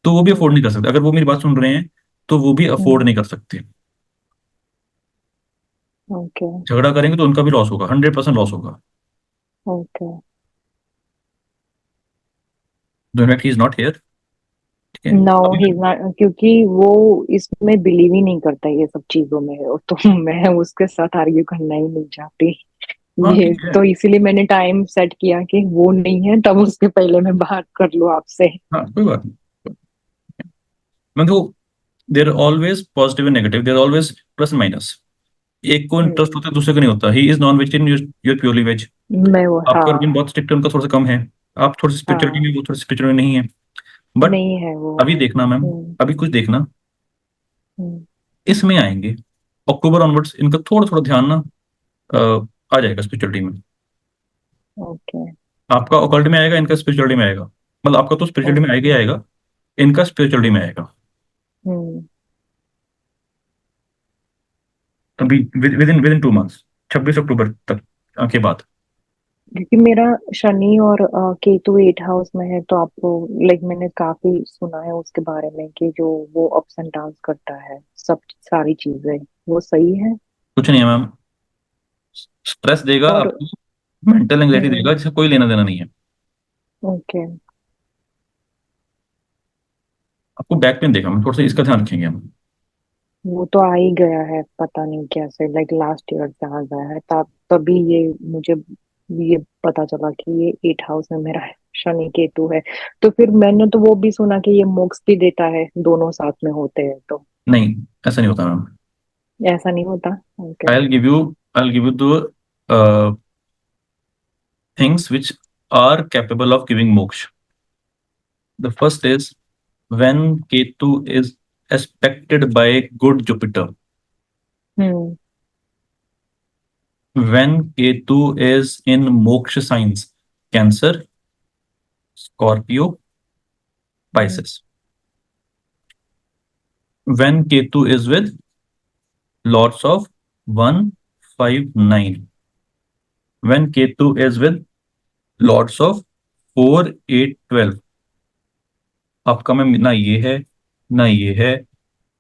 तो वो भी अफोर्ड हम्म। नहीं कर सकते। अगर वो मेरी बात सुन रहे हैं तो वो भी अफोर्ड हम्म। नहीं कर सकते। ओके। झगड़ा करेंगे तो उनका भी लॉस होगा, 100% लॉस होगा। Okay. He is not here. ठीक है नो, अभी। ही इज नॉट, क्योंकि वो इसमें बिलीव ही नहीं करता ये सब चीजों में, और तो मैं उसके साथ आर्ग्यू करना ही नहीं चाहती। हाँ ये ठीक है। तो इसीलिए मैंने टाइम सेट किया कि वो नहीं है, तब उसके पहले मैं बात कर लूँ आपसे। हाँ कोई बात नहीं। मैं तो, देर always positive and negative, there always plus minus. एक को इंटरेस्ट हम्म। होता है, दूसरे को नहीं होता। He is non vegetarian, you're purely veg. मैं वो, आपका रूटीन हाँ। बहुत स्ट्रिक्ट है, उनका थोड़ा सा कम है। आप थोड़ी सी स्पिरिचुअलिटी हाँ। में, वो थोड़ी स्पिरिचुअलिटी नहीं है। बट नहीं है वो। अभी देखना मैम, हम्म। अभी कुछ देखना, हम्म। इसमें आएंगे अक्टूबर ऑनवर्ड्स, इनका थोड़ा थोड़ा ध्यान ना आ जाएगा स्पिरिचुअलिटी में। ओके। आपका ऑकल्ट में आएगा, इनका स्पिरिचुअलिटी में आएगा। मतलब आपका तो स्पिरिचुअलिटी में आएगा ही ओके। आएगा, इनका स्पिरिचुअलिटी में आएगा। हम्म। अभी विद इन 2 मंथ्स, 26 अक्टूबर तक के बाद। क्योंकि मेरा शनि और केतु 8 हाउस में है, तो आपको, लाइक, मैंने काफी सुना है उसके बारे में कि जो वो अप्स एंड डाउन करता है, सब सारी चीजें, वो सही है। कुछ नहीं है मैम, स्ट्रेस देगा और आपको, मेंटल एंग्जाइटी हम्म। देगा, जिसका कोई लेना देना नहीं है। ओके। आपको बैक पेन देगा, हम थोड़ा सा इसका ध्यान रखेंगे हम। वो तो आ ही गया है, पता नहीं कैसे, लाइक लास्ट ईयर से आ गया है, तब तभी ये मुझे ये पता चला कि ये 8 हाउस में मेरा शनि केतु है। तो फिर मैंने तो वो भी सुना कि ये मोक्ष भी देता है, दोनों साथ में होते हैं तो। नहीं, ऐसा नहीं होता मैम। ऐसा नहीं होता। Okay. I will give you the things which are capable of giving moksha. The first is when Ketu is aspected by good Jupiter. Hmm. When Ketu is in moksha signs, Cancer, Scorpio, hmm. Pisces. When Ketu is with Lords of 159. When Ketu is with Lords of 4, 8, 12. आपका में ना ये है, ना ये है,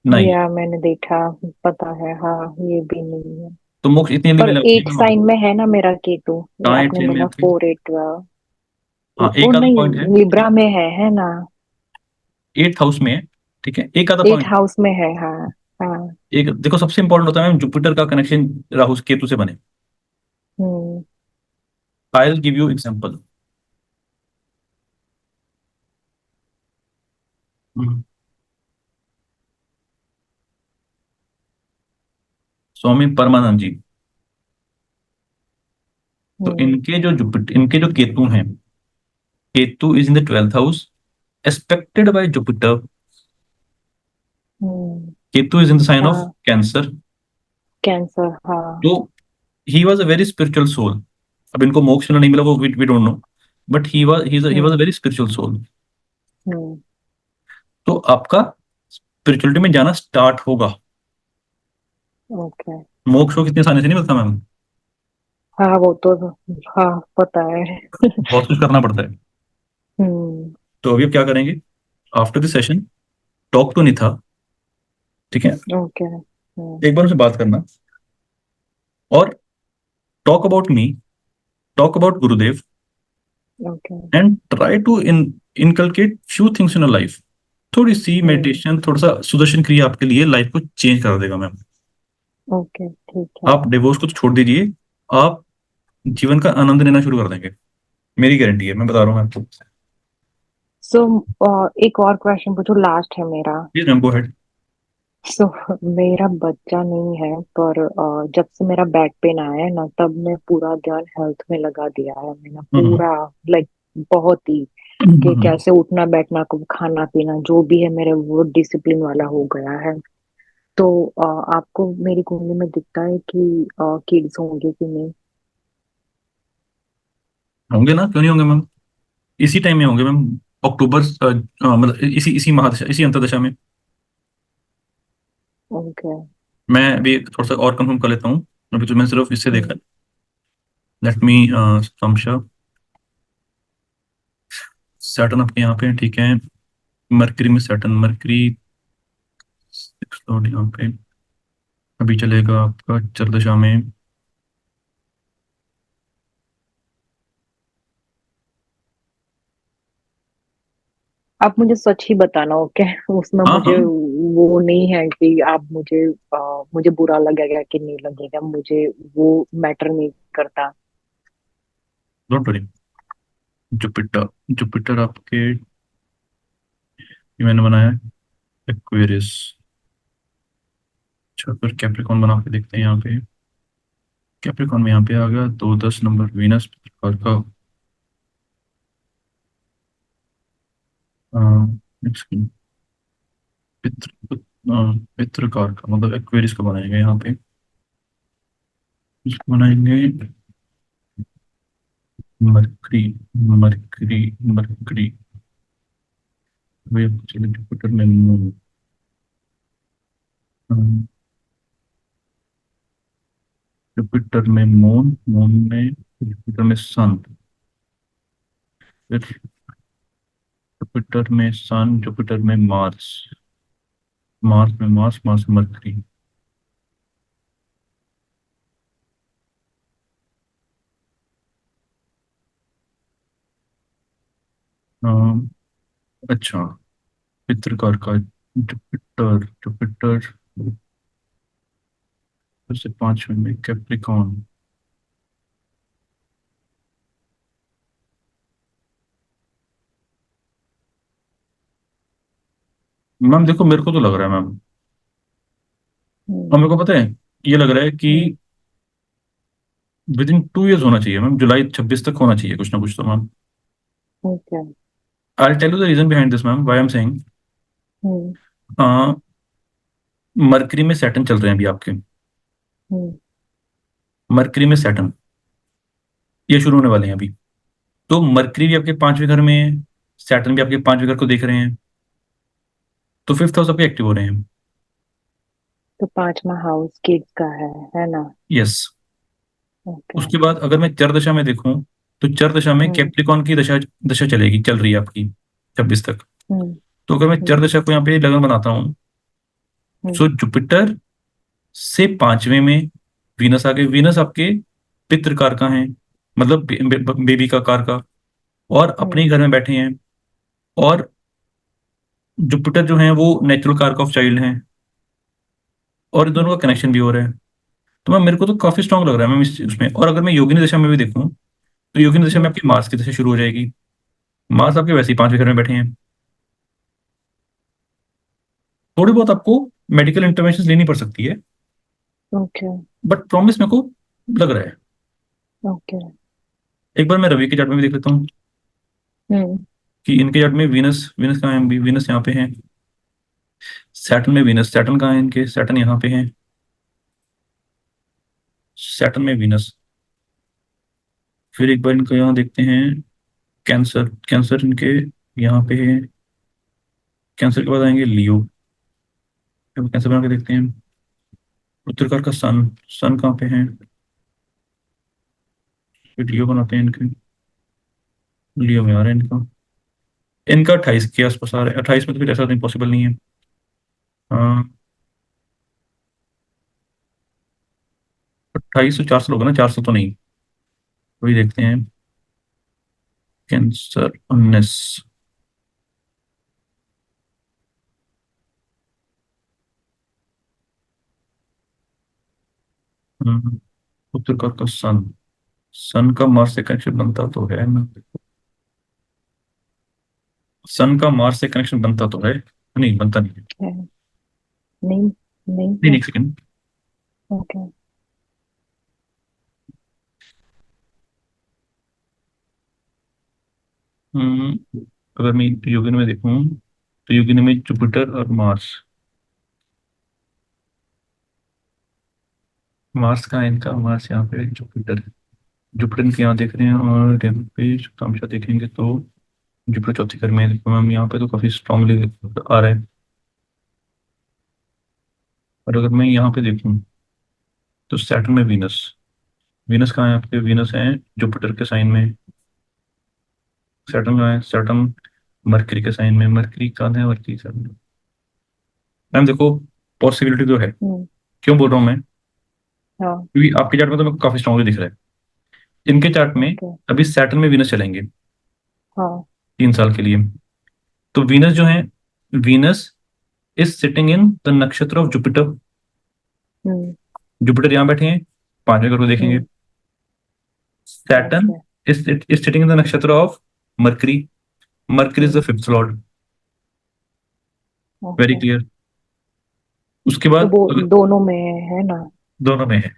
ना ये। या मैंने देखा, पता है, हाँ, ये भी नहीं है। तो मोक्ष इतनी जल्दी पर मिलने लगती है 8 मैम? साइन में है ना मेरा केतु। ये कहाँ एट आपने में बोला आपके? 4, 8, 12। हाँ ओ एक आधा पॉइंट है, नहीं, लिब्रा में है ना। 8th हाउस में है। ठीक है, एक आधा एट पॉइंट। हाउस में है, हाँ। हाँ। एक देखो, सबसे इंपॉर्टेंट होता है मैम जुपिटर का कनेक्शन राहु केतु से बने। Hmm. I will give you example. Swami Paramanand ji, तो हम्म। इनके जो केतु हैं, Ketu is in the 12th house, aspected by Jupiter. Hmm. Ketu is in the sign of हाँ। कैंसर। कैंसर, हाँ। तो he was a very spiritual soul. अब इनको मोक्ष मिला नहीं मिला वो we don't know, but he was a hmm. Very spiritual soul. Hmm. तो आपका स्पिरिचुअलिटी में जाना स्टार्ट होगा। ओके। मोक्ष को कितने आसानी से नहीं मिलता मैम, हाँ, वो तो, हाँ, पता है। बहुत कुछ करना पड़ता है। हम्म। तो अभी आप क्या करेंगे, after the session, talk to Nitha. ठीक है, ओके। हम्म। एक बार उनसे बात करना, और talk about me, talk about Gurudev, okay. And try to inculcate few things in life. थोड़ी सी हम्म। मेडिटेशन, थोड़ा सा सुदर्शन क्रिया आपके लिए लाइफ को चेंज कर देगा मैम। ओके, ठीक है। आप डिवोर्स को तो छोड़ दीजिए, आप जीवन का आनंद लेना शुरू कर देंगे, मेरी गारंटी है, मैं बता रहा हूँ आपको। सो एक और क्वेश्चन पूछो, लास्ट है मेरा। Please ma'am, go ahead. So मेरा बच्चा नहीं है, पर जब से मेरा बैक पेन आया है ना, तब मैं पूरा ध्यान हेल्थ में लगा दिया है मैंने हम्म। पूरा। लाइक बहुत ही, कि हम्म। कैसे उठना बैठना को खाना पीना जो भी है मेरे, वो डिसिप्लिन वाला हो गया है। तो आपको मेरी कुंडली में दिखता है कि किड्स होंगे कि नहीं? होंगे ना, क्यों नहीं होंगे मैम, इसी टाइम में होंगे मैम। अक्टूबर मतलब इसी इसी महादशा, इसी अंतरदशा में। ओके। मैं अभी थोड़ा सा और कंफर्म कर लेता हूँ, अभी तो मैंने सिर्फ इससे देखा। हम्म। लेट मी समझा। सैटर्न आपके यहाँ पे है, ठीक है। मरकरी में सैटर्न, मरकरी 6 लॉर्ड यहाँ पे अभी चलेगा आपका चरदशा में। आप मुझे सच ही बताना, ओके? उसमें हाँ मुझे हाँ, वो नहीं है कि आप मुझे मुझे बुरा लगेगा कि नहीं लगेगा, मुझे वो मैटर नहीं करता। Don't worry. जुपिटर, जुपिटर आपके, ये मैंने बनाया एक्वेरियस। अच्छा, फिर कैप्रिकॉन बना के देखते हैं यहाँ पे। कैप्रिकॉन में यहाँ पे आ गया 2-10 नंबर वीनस प्रकार का। नेक्स्ट पितृ, पितृकार का मतलब एक्वेरियस का बनाएंगे यहाँ पे। इसको बनाएंगे मरकरी, मरकरी, मरकरी। वही चलो जुपिटर में मून, जुपिटर में मून, मून में जुपिटर में सन, फिर जुपिटर में सन, जुपिटर में मार्स, मार्स में मार्स, मार्स में मरकरी। अच्छा, पितृकार का जुपिटर, जुपिटर फिर से 5वें में कैप्रिकॉन। मैम देखो, मेरे को तो लग रहा है मैम, और हम्म। मेरे को पता है, ये लग रहा है कि हम्म। विद इन 2 इयर्स होना चाहिए मैम, जुलाई 26 तक होना चाहिए कुछ ना कुछ तो ma'am. Okay. I tell you the reason behind this ma'am, why I am saying. Hmm. Mercury में सैटर्न चल रहे हैं अभी आपके, हम्म। मरकरी में सैटर्न ये शुरू होने वाले हैं अभी। तो मरकरी भी आपके 5वें घर में है, सैटर्न भी आपके 5वें घर को देख रहे हैं, तो फिफ्थ हाउस आपके एक्टिव हो रहे हैं। तो पांचवा हाउस किड्स का है ना? यस। ओके। उसके बाद अगर मैं चर दशा में देखूं, तो चर दशा में हम्म। कैप्रिकॉन की दशा, दशा चलेगी, चल रही है आपकी 26 तक। हम्म। तो अगर मैं चर हम्म। दशा को यहाँ पे लगन बनाता हूँ, हम्म। सो जुपिटर से 5वें में वीनस आ गए। वीनस आपके पितृ कार का है, मतलब बेबी का कार का, और अपने ही हम्म। घर में बैठे हैं। और जुपिटर जो है वो नेचुरल कार का ऑफ चाइल्ड है, और इन दोनों का ओके। कनेक्शन भी हो रहा है। तो मैम मेरे को तो काफी स्ट्रांग लग रहा है मैम इस उसमें। और अगर मैं योगिनी दशा में भी देखूं, तो योगिनी दशा में हम्म। आपकी मार्स की दशा शुरू हो जाएगी। मार्स आपके वैसे ही 5वें घर में बैठे हैं। थोड़ी बहुत आपको मेडिकल इंटरवेंशन लेनी पड़ सकती है, ओके। बट प्रॉमिस मेरे को लग रहा है। ओके। एक बार मैं रवि के चार्ट में भी देख लेता हूँ हम्म। कि इनके चार्ट में वीनस, वीनस कहाँ है, अभी वीनस यहाँ पे है। सैटर्न में वीनस, सैटर्न कहाँ है इनके, सैटर्न यहाँ पे है। सैटर्न में वीनस। फिर एक बार इनका यहाँ देखते हैं, कैंसर, कैंसर इनके यहाँ पे है। कैंसर के बाद आएंगे लियो। अब कैंसर बना के देखते हैं। उत्तरकार का सन, सन कहाँ पे है, फिर लियो बनाते हैं इनके। लियो में आ रहा है इनका, इनका 28 के आसपास आ रहा है। 28 में तो फिर ऐसा नहीं, पॉसिबल नहीं है। हाँ, 28 से 400 होगा ना, 400 तो नहीं। वही देखते हैं कैंसर 19। उत्तर का सन, सन का मार्स से कनेक्शन बनता तो है ना, सन का मार्स से कनेक्शन बनता तो है, नहीं बनता नहीं है। है, नहीं, नहीं नहीं है। एक सेकंड। ओके। अगर मैं योगिन में देखूं तो योगिन में जुपिटर और मार्स, मार्स का है इनका, मार्स यहाँ पे, जुपिटर, जुपिटर इनके यहाँ देख रहे हैं, और यहाँ पे शुक्रांशा देखेंगे तो जुपिटर चौथी घर में है। देखो मैम यहाँ पे तो काफी स्ट्रांगली आ रहा है। और अगर मैं यहाँ पे देखूं तो सैटर्न में वीनस, वीनस कहाँ है आपके, वीनस है जुपिटर के साइन में। सैटर्न कहाँ है, सैटर्न मरकरी के साइन में, मरकरी कहाँ है, मरकरी साइन। मैम देखो पॉसिबिलिटी तो है, हम्म। क्यों बोल रहा हूँ मैं, हाँ। क्योंकि आपके चार्ट में तो मेरे को काफी स्ट्रांगली दिख रहा है। इनके चार्ट में ओके। अभी सैटर्न में वीनस चलेंगे हाँ। 3 साल के लिए। तो वीनस जो है, Venus is sitting in the nakshatra of Jupiter. Hmm. Jupiter यहाँ बैठे हैं, 5वें घर को देखेंगे। Hmm. Saturn okay. Is sitting in the nakshatra of Mercury, Mercury is the hmm. 5th lord. Very okay. Clear. उसके तो बाद वो अगर दोनों में है ना? दोनों में है,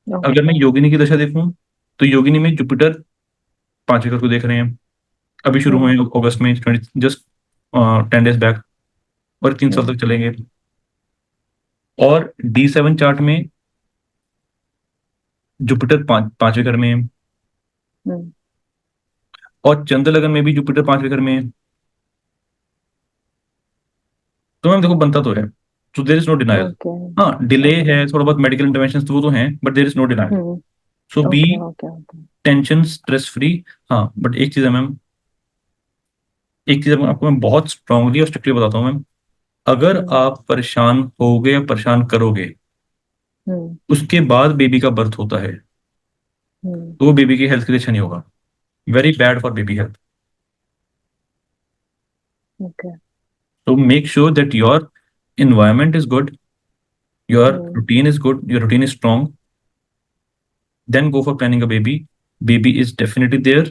अगर मैं ओके। योगिनी की दशा देखूं तो योगिनी में जुपिटर 5वें घर को देख रहे हैं, अभी शुरू हुए हम्म। हैं अगस्त में, 20 जस्ट 10 डेज बैक, और 3 साल हम्म। तक चलेंगे। और D7 चार्ट में जुपिटर 5वें घर में है, हम्म। और चंद्र लगन में भी जुपिटर 5वें घर में है। तो मैम देखो बनता तो है, तो there is no denial. Okay. हाँ डिले ओके। है, थोड़ा बहुत मेडिकल इंटरवेंशन तो वो तो है, but there is no denial. Hmm. So be okay. Okay. Okay. Tension stress free. हाँ बट एक चीज है मैम, एक चीज आपको मैं बहुत स्ट्रांगली और स्ट्रिक्टली बताता हूँ मैम, अगर हम्म। आप परेशान होगे या परेशान करोगे, हम्म। उसके बाद बेबी का बर्थ होता है, हम्म। तो वो बेबी की हेल्थ के लिए अच्छा नहीं होगा, very bad for baby health. Okay. तो make sure that your environment is good, your hmm. routine is good, your routine is strong, then go for planning a baby. Baby is definitely there.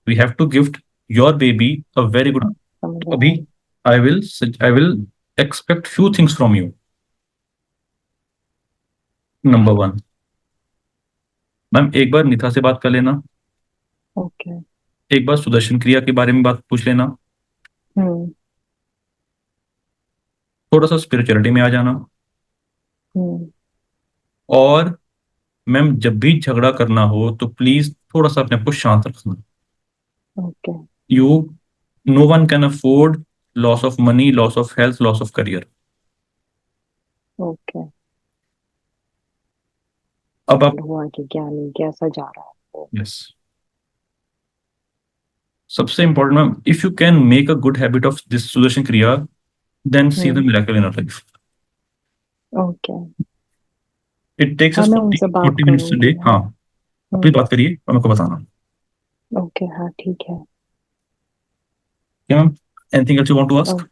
We have to gift your baby a very good. समझ तो अभी रहा हूँ। I will expect few things from you. Number 1, ma'am एक बार निथा से बात कर लेना, ओके। एक बार सुदर्शन क्रिया के बारे में बात पूछ लेना, हम्म। थोड़ा सा स्पिरिचुअलिटी में आ जाना, हम्म। और मैम जब भी झगड़ा करना हो तो प्लीज थोड़ा सा अपने आप को शांत रखना। Okay. You, no one can afford loss of money, loss of health, loss of career. Okay. अब आप, हुआ कि क्या नहीं, कैसा जा रहा है वो? यस, सबसे important ma'am, if you can make a good habit of this Sudarshan Kriya, then see the hmm. Miracle in our life. Okay. It takes हाँ, अस मैं 40 उनसे बात 40 मिनट्स डे। करूंगी। हाँ। हाँ अपनी हम्म। बात करिए और मेरे को बताना। ओके। हाँ, ठीक है। क्या ma'am, anything else you want to ask?